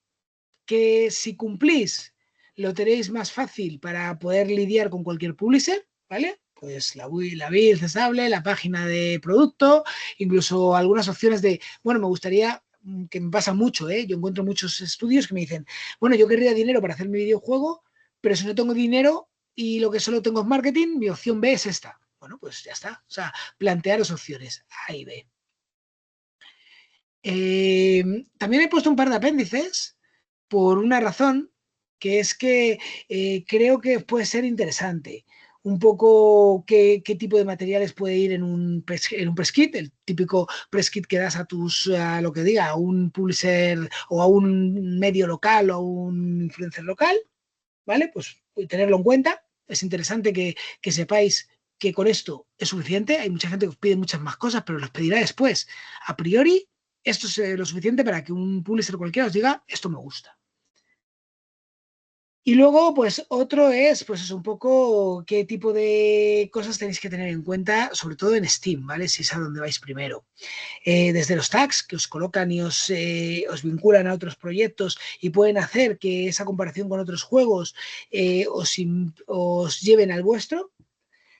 que si cumplís lo tenéis más fácil para poder lidiar con cualquier publisher, ¿vale? Pues la build estable, la página de producto, incluso algunas opciones de, bueno, me gustaría, que me pasa mucho, yo encuentro muchos estudios que me dicen, bueno, yo querría dinero para hacer mi videojuego, pero si no tengo dinero y lo que solo tengo es marketing, mi opción B es esta. Bueno, pues ya está. O sea, plantearos opciones A y B. También he puesto un par de apéndices por una razón, que es que creo que puede ser interesante. Un poco qué tipo de materiales puede ir en un press kit, el típico press kit que das a lo que diga, a un publisher o a un medio local o a un influencer local. ¿vale? Pues tenerlo en cuenta. Es interesante que sepáis que con esto es suficiente. Hay mucha gente que os pide muchas más cosas, pero las pedirá después. A priori, esto es lo suficiente para que un publisher cualquiera os diga, esto me gusta. Y luego, pues otro es, pues es un poco qué tipo de cosas tenéis que tener en cuenta, sobre todo en Steam, ¿vale? Si es a donde vais primero. Desde los tags que os colocan y os vinculan a otros proyectos y pueden hacer que esa comparación con otros juegos os lleven al vuestro,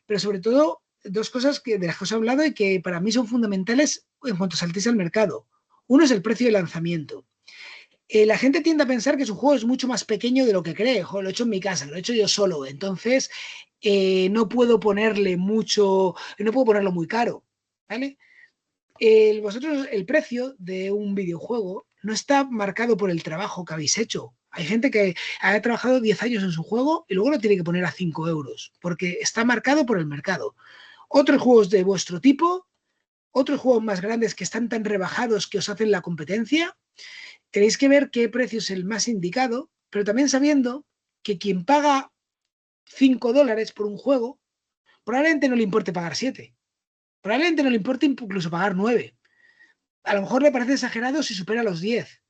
pero sobre todo dos cosas de las que os he hablado y que para mí son fundamentales en cuanto saltéis al mercado. Uno es el precio de lanzamiento. La gente tiende a pensar que su juego es mucho más pequeño de lo que cree. Joder, lo he hecho en mi casa, lo he hecho yo solo. Entonces, no puedo ponerle mucho, no puedo ponerlo muy caro. ¿Vale? Vosotros, el precio de un videojuego no está marcado por el trabajo que habéis hecho. Hay gente que ha trabajado 10 años en su juego y luego lo tiene que poner a 5 euros, porque está marcado por el mercado. Otros juegos de vuestro tipo, otros juegos más grandes que están tan rebajados que os hacen la competencia, tenéis que ver qué precio es el más indicado, pero también sabiendo que quien paga 5 dólares por un juego, probablemente no le importe pagar 7. Probablemente no le importe incluso pagar 9. A lo mejor le parece exagerado si supera los 10.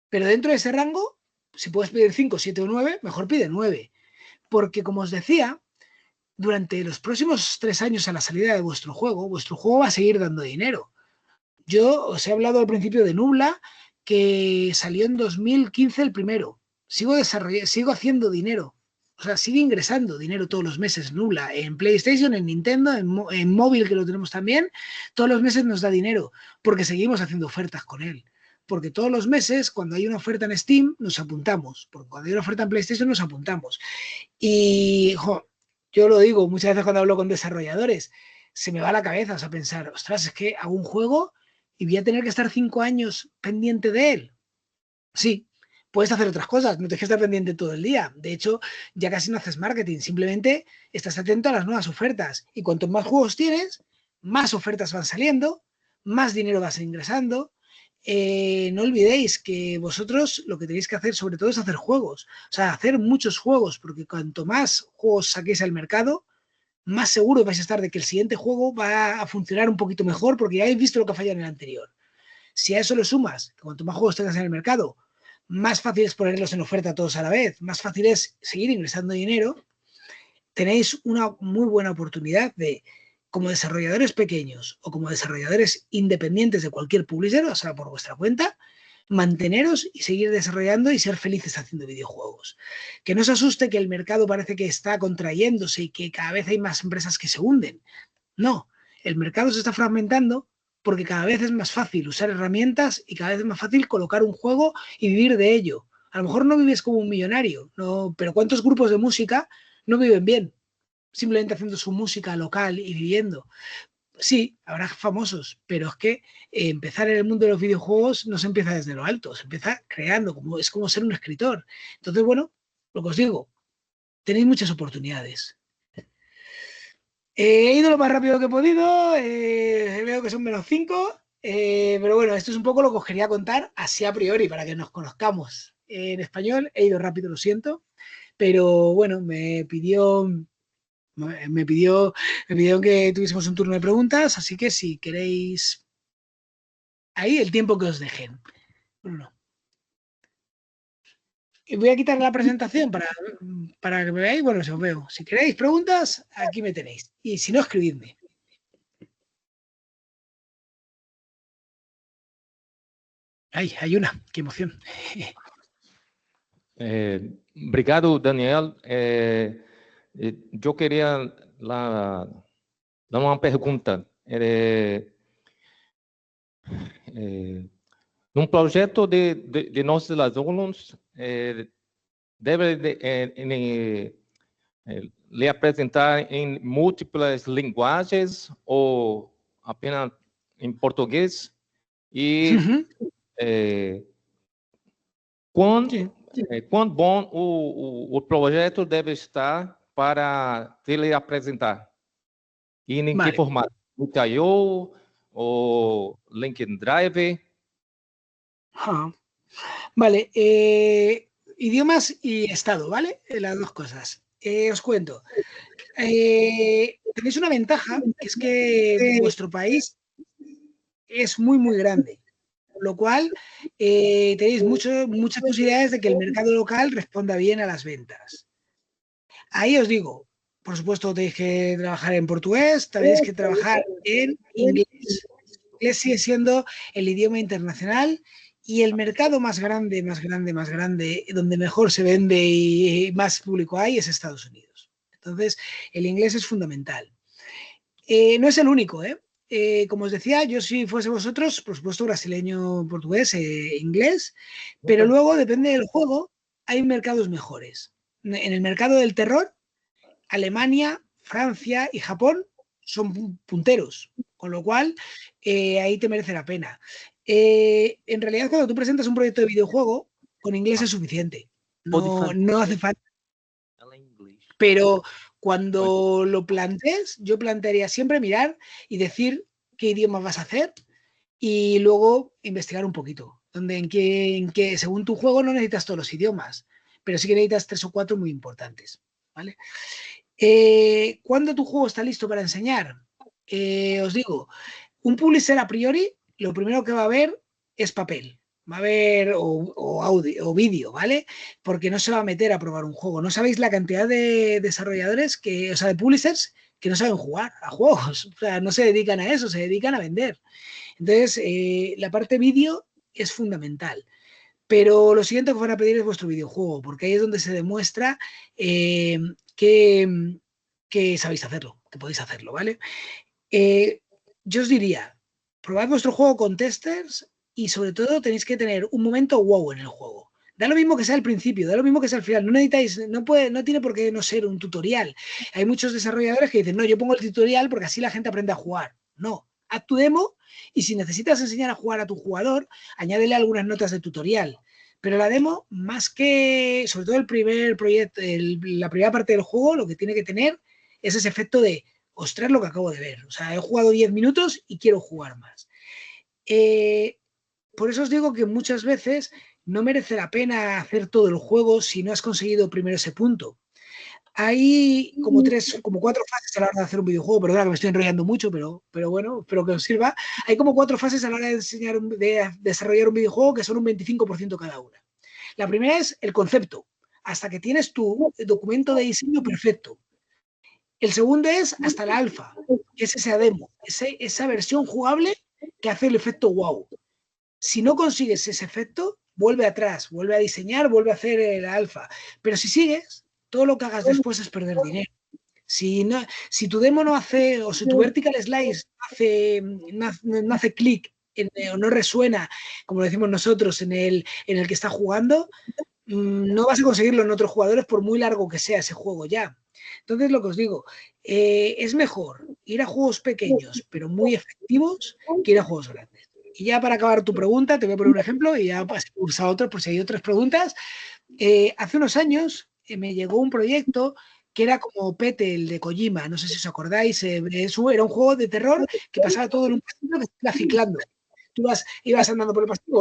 Pero dentro de ese rango, si puedes pedir 5, 7 o 9, mejor pide 9. Porque como os decía, durante los próximos 3 años a la salida de vuestro juego va a seguir dando dinero. Yo os he hablado al principio de Nubla, que salió en 2015 el primero. Sigo haciendo dinero. O sea, sigue ingresando dinero todos los meses Nubla. En PlayStation, en Nintendo, en móvil, que lo tenemos también, todos los meses nos da dinero, porque seguimos haciendo ofertas con él. Porque todos los meses, cuando hay una oferta en Steam, nos apuntamos. Porque cuando hay una oferta en PlayStation, nos apuntamos. Y yo lo digo muchas veces cuando hablo con desarrolladores, se me va la cabeza, o sea, pensar, ostras, es que hago un juego y voy a tener que estar 5 años pendiente de él. Sí, puedes hacer otras cosas, no tienes que estar pendiente todo el día. De hecho, ya casi no haces marketing, simplemente estás atento a las nuevas ofertas. Y cuanto más juegos tienes, más ofertas van saliendo, más dinero vas ingresando. No olvidéis que vosotros lo que tenéis que hacer sobre todo es hacer juegos. O sea, hacer muchos juegos, porque cuanto más juegos saquéis al mercado, más seguro vais a estar de que el siguiente juego va a funcionar un poquito mejor porque ya habéis visto lo que falla en el anterior. Si a eso lo sumas, que cuanto más juegos tengas en el mercado, más fácil es ponerlos en oferta todos a la vez, más fácil es seguir ingresando dinero, tenéis una muy buena oportunidad de, como desarrolladores pequeños o como desarrolladores independientes de cualquier publisher, o sea, por vuestra cuenta, manteneros y seguir desarrollando y ser felices haciendo videojuegos. Que no os asuste que el mercado parece que está contrayéndose y que cada vez hay más empresas que se hunden. No, el mercado se está fragmentando porque cada vez es más fácil usar herramientas y cada vez es más fácil colocar un juego y vivir de ello. A lo mejor no vives como un millonario, no, pero ¿cuántos grupos de música no viven bien? Simplemente haciendo su música local y viviendo. Sí, habrá famosos, pero es que empezar en el mundo de los videojuegos no se empieza desde lo alto, se empieza creando, es como ser un escritor. Entonces, bueno, lo que os digo, tenéis muchas oportunidades. He ido lo más rápido que he podido, veo que son -5, pero bueno, esto es un poco lo que os quería contar así a priori para que nos conozcamos. En español he ido rápido, lo siento, pero bueno, me pidieron que tuviésemos un turno de preguntas, así que si queréis ahí el tiempo que os dejen. Bruno. Y voy a quitar la presentación para que me veáis. Bueno, si os veo. Si queréis preguntas, aquí me tenéis. Y si no, escribidme. Ay, hay una. Qué emoción. Obrigado, Daniel. Eu queria dar uma pergunta. Num projeto de nossos alunos, deve lhe apresentar em múltiplas linguagens ou apenas em português? E quão bom o projeto deve estar para ele apresentar? E em que formato? Itch.io ou LinkedIn Drive? Vale. idiomas y Estado, ¿vale? Las dos cosas. Os cuento. Tenéis una ventaja, que es que vuestro país es muy, muy grande. Con lo cual, tenéis muchas posibilidades de que el mercado local responda bien a las ventas. Ahí os digo, por supuesto, tenéis que trabajar en portugués, tenéis que trabajar en inglés. Inglés sigue siendo el idioma internacional y el mercado más grande, donde mejor se vende y más público hay, es Estados Unidos. Entonces, el inglés es fundamental. No es el único, ¿eh? Como os decía, yo si fuese vosotros, por supuesto, brasileño, portugués, inglés, pero luego, depende del juego, hay mercados mejores. En el mercado del terror, Alemania, Francia y Japón son punteros, con lo cual ahí te merece la pena. En realidad, cuando tú presentas un proyecto de videojuego, con inglés es suficiente. No hace falta. Pero cuando lo plantees, yo plantearía siempre mirar y decir qué idioma vas a hacer y luego investigar un poquito. En que según tu juego no necesitas todos los idiomas, pero sí que necesitas 3 o 4 muy importantes. ¿Vale? ¿Cuándo tu juego está listo para enseñar? Os digo, un publisher a priori, lo primero que va a ver es papel. Va a ver o audio o vídeo, ¿vale? Porque no se va a meter a probar un juego. No sabéis la cantidad de desarrolladores o sea, de publishers que no saben jugar a juegos. O sea, no se dedican a eso, se dedican a vender. Entonces, la parte vídeo es fundamental. Pero lo siguiente que van a pedir es vuestro videojuego, porque ahí es donde se demuestra que sabéis hacerlo, que podéis hacerlo, ¿vale? Yo os diría, probad vuestro juego con testers y sobre todo tenéis que tener un momento wow en el juego. Da lo mismo que sea al principio, da lo mismo que sea al final. No necesitáis, no tiene por qué no ser un tutorial. Hay muchos desarrolladores que dicen, no, yo pongo el tutorial porque así la gente aprende a jugar. No, haz tu demo y si necesitas enseñar a jugar a tu jugador, añádele algunas notas de tutorial. Pero la demo, más que, sobre todo el primer proyecto, la primera parte del juego, lo que tiene que tener es ese efecto de, ostras, lo que acabo de ver. O sea, he jugado 10 minutos y quiero jugar más. Por eso os digo que muchas veces no merece la pena hacer todo el juego si no has conseguido primero ese punto. Hay como 4 fases a la hora de hacer un videojuego, perdona que me estoy enrollando mucho, pero bueno, espero que os sirva. Hay como 4 fases a la hora de desarrollar un videojuego que son un 25% cada una. La primera es el concepto, hasta que tienes tu documento de diseño perfecto. El segundo es hasta la alfa, que es esa demo, esa versión jugable que hace el efecto wow. Si no consigues ese efecto, vuelve atrás, vuelve a diseñar, vuelve a hacer el alfa. Pero si sigues, todo lo que hagas después es perder dinero. Si tu demo no hace, o si tu vertical slice no hace clic o no resuena, como decimos nosotros, en el que está jugando, no vas a conseguirlo en otros jugadores por muy largo que sea ese juego ya. Entonces, lo que os digo, es mejor ir a juegos pequeños, pero muy efectivos, que ir a juegos grandes. Y ya para acabar tu pregunta, te voy a poner un ejemplo y ya pasamos a otro por si hay otras preguntas. Hace unos años me llegó un proyecto que era como Pete, el de Kojima, no sé si os acordáis, era un juego de terror que pasaba todo en un pasillo que se iba ciclando. Tú ibas andando por el pasillo y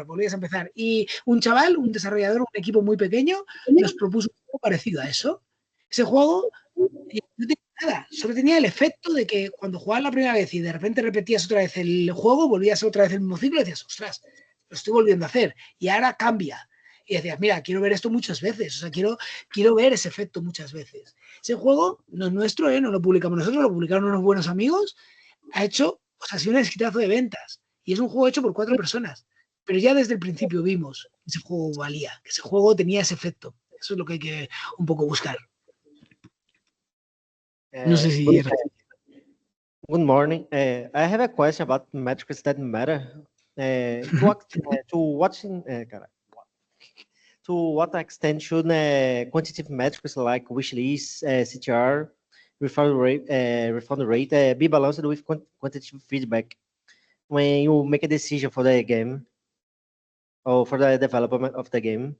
volvías a empezar. Y un chaval, un desarrollador, un equipo muy pequeño, nos propuso un juego parecido a eso. Ese juego no tenía nada, solo tenía el efecto de que cuando jugabas la primera vez y de repente repetías otra vez el juego, volvías otra vez el mismo ciclo y decías, ostras, lo estoy volviendo a hacer. Y ahora cambia. Y decías, mira, quiero ver esto muchas veces, o sea, quiero ver ese efecto muchas veces. Ese juego no es nuestro, no lo publicamos nosotros, lo publicaron unos buenos amigos, ha hecho, o sea, ha sido un exitazo de ventas. Y es un juego hecho por 4 personas. Pero ya desde el principio vimos que ese juego valía, que ese juego tenía ese efecto. Eso es lo que hay que un poco buscar. No sé si... Good morning. I have a question about metrics that matter. To what extent should quantitative metrics like wishlist, CTR, refund rate be balanced with quantitative feedback when you make a decision for the game or for the development of the game?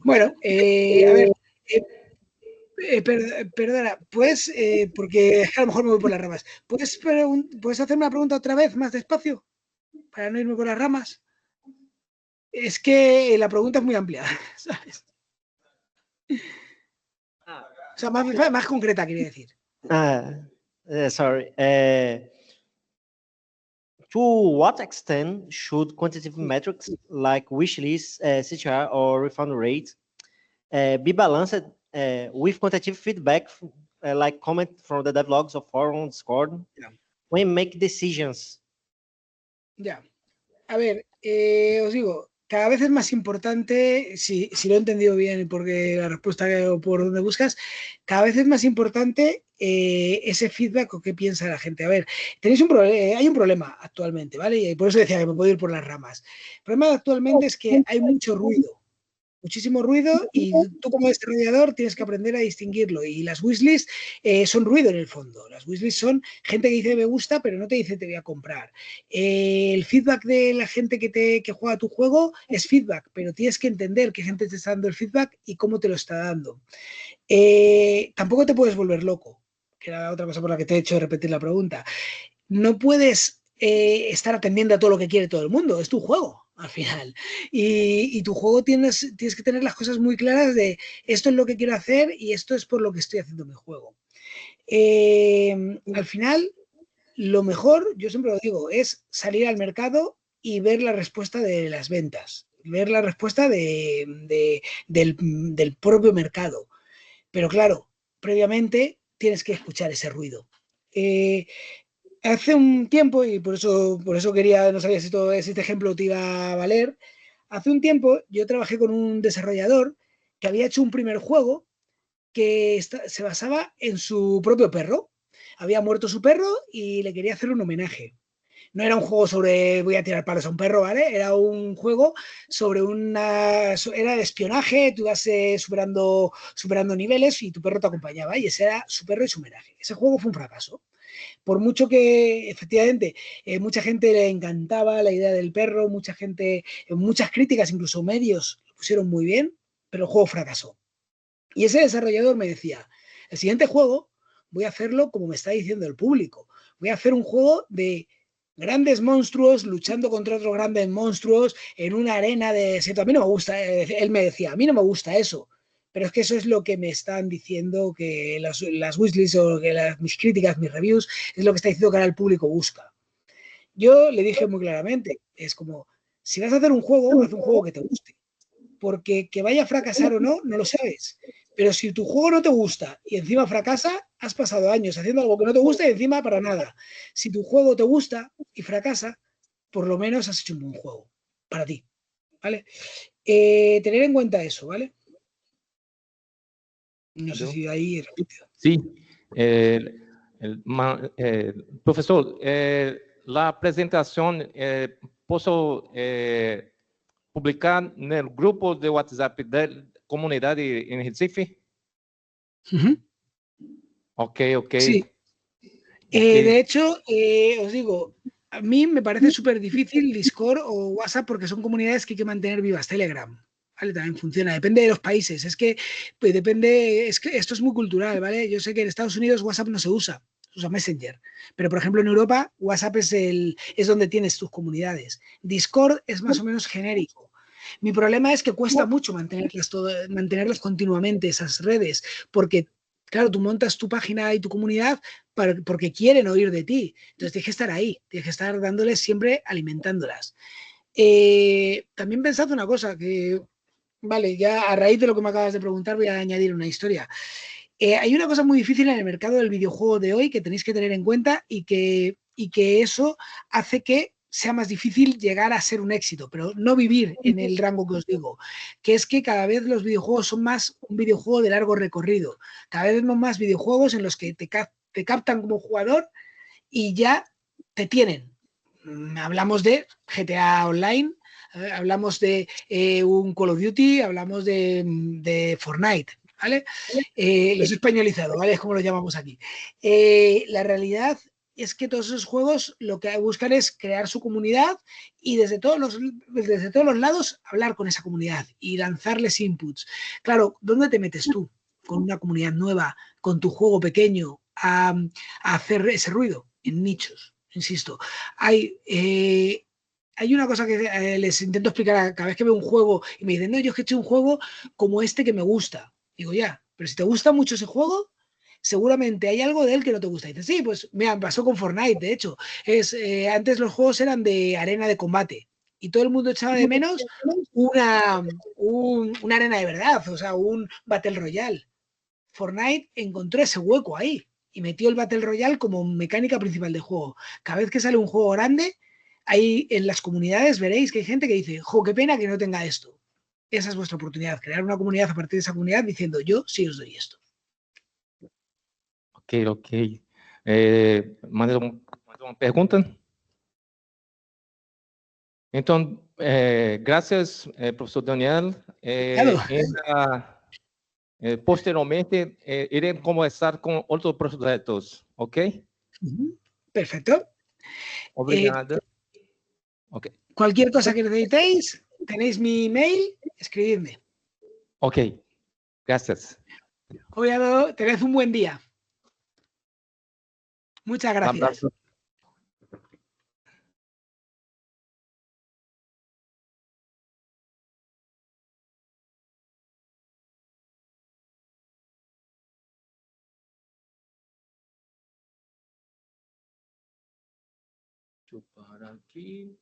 Bueno, a ver, perdona, pues, porque a lo mejor me voy por las ramas. ¿Puedes hacerme la pregunta otra vez, más despacio? Para no irme por las ramas. Es que la pregunta es muy amplia, ¿sabes? O sea, más concreta, quería decir. Sorry. To what extent should quantitative metrics like wishlist, CTR, or refund rate be balanced with quantitative feedback, like comment from the devlogs of forum, Discord, when make decisions? Ya. A ver, os digo, cada vez es más importante, si lo he entendido bien, porque la respuesta o por donde buscas, cada vez es más importante ese feedback o qué piensa la gente. A ver, hay un problema actualmente, ¿vale? Y por eso decía que me puedo ir por las ramas. El problema actualmente es que hay mucho ruido. Muchísimo ruido y tú como desarrollador tienes que aprender a distinguirlo. Y las wishlists son ruido en el fondo. Las wishlists son gente que dice me gusta, pero no te dice te voy a comprar. El feedback de la gente que juega tu juego es feedback, pero tienes que entender qué gente te está dando el feedback y cómo te lo está dando. Tampoco te puedes volver loco, que era la otra cosa por la que te he hecho repetir la pregunta. No puedes estar atendiendo a todo lo que quiere todo el mundo, es tu juego al final. Y tu juego tienes que tener las cosas muy claras de esto es lo que quiero hacer y esto es por lo que estoy haciendo mi juego. Al final, lo mejor, yo siempre lo digo, es salir al mercado y ver la respuesta de las ventas, ver la respuesta del propio mercado. Pero claro, previamente tienes que escuchar ese ruido. Hace un tiempo, y por eso quería, no sabía si este ejemplo te iba a valer, hace un tiempo yo trabajé con un desarrollador que había hecho un primer juego que se basaba en su propio perro. Había muerto su perro y le quería hacer un homenaje. No era un juego sobre voy a tirar palos a un perro, ¿vale? Era un juego sobre era de espionaje, tú ibas superando niveles y tu perro te acompañaba y ese era su perro y su homenaje. Ese juego fue un fracaso. Por mucho que efectivamente mucha gente le encantaba la idea del perro, muchas críticas, incluso medios, lo pusieron muy bien, pero el juego fracasó. Y ese desarrollador me decía, el siguiente juego voy a hacerlo como me está diciendo el público. Voy a hacer un juego de grandes monstruos luchando contra otros grandes monstruos en una arena de desierto. A mí no me gusta, él me decía, a mí no me gusta eso. Pero es que eso es lo que me están diciendo que las wishlists o que mis críticas, mis reviews, es lo que está diciendo que ahora el público busca. Yo le dije muy claramente, es como, si vas a hacer un juego, haz un juego que te guste. Porque que vaya a fracasar o no, no lo sabes. Pero si tu juego no te gusta y encima fracasa, has pasado años haciendo algo que no te gusta y encima para nada. Si tu juego te gusta y fracasa, por lo menos has hecho un buen juego para ti, ¿vale? Tener en cuenta eso, ¿vale? No sé si ahí he repetido. Sí. Profesor, la presentación, ¿puedo publicar en el grupo de WhatsApp de comunidad en Recife? Ok. Sí. De hecho, os digo, a mí me parece súper difícil Discord o WhatsApp porque son comunidades que hay que mantener vivas. Telegram, ¿vale? También funciona, depende de los países. Es que esto es muy cultural, ¿vale? Yo sé que en Estados Unidos WhatsApp no se usa Messenger, pero por ejemplo en Europa WhatsApp es donde tienes tus comunidades. Discord es más o menos genérico. Mi problema es que cuesta mucho mantenerlas continuamente, esas redes, porque claro, tú montas tu página y tu comunidad porque quieren oír de ti. Entonces tienes que estar ahí, tienes que estar dándoles siempre, alimentándolas. También pensad una cosa, que, vale, ya a raíz de lo que me acabas de preguntar voy a añadir una historia. Hay una cosa muy difícil en el mercado del videojuego de hoy que tenéis que tener en cuenta y que eso hace que sea más difícil llegar a ser un éxito, pero no vivir en el rango que os digo, que es que cada vez los videojuegos son más un videojuego de largo recorrido. Cada vez vemos más videojuegos en los que te captan como jugador y ya te tienen. Hablamos de GTA Online, hablamos de un Call of Duty, hablamos de Fortnite, ¿vale? Los he españolizado, ¿vale? Es como lo llamamos aquí. La realidad es que todos esos juegos lo que buscan es crear su comunidad y desde todos los lados hablar con esa comunidad y lanzarles inputs. Claro, ¿dónde te metes tú con una comunidad nueva, con tu juego pequeño, a hacer ese ruido? En nichos, insisto. hay una cosa que les intento explicar cada vez que veo un juego y me dicen, no, yo es que he hecho un juego como este que me gusta. Digo, ya, pero si te gusta mucho ese juego, seguramente hay algo de él que no te gusta. Y dices, sí, pues mira, pasó con Fortnite, de hecho. Antes los juegos eran de arena de combate y todo el mundo echaba de menos una arena de verdad, o sea, un Battle Royale. Fortnite encontró ese hueco ahí y metió el Battle Royale como mecánica principal del juego. Cada vez que sale un juego grande, ahí en las comunidades veréis que hay gente que dice, jo, qué pena que no tenga esto. Esa es vuestra oportunidad, crear una comunidad a partir de esa comunidad diciendo, yo sí os doy esto. Ok, ok. Mais uma pergunta? Então, graças, professor Daniel. Claro. Posteriormente, iré conversar com outros projetos, ok? Perfecto. Obrigado. Ok. Cualquier cosa que necesitéis, tenéis mi email, escribidme. Ok, gracias. Obviado, tened un buen día. Muchas gracias. Deixa eu parar aqui.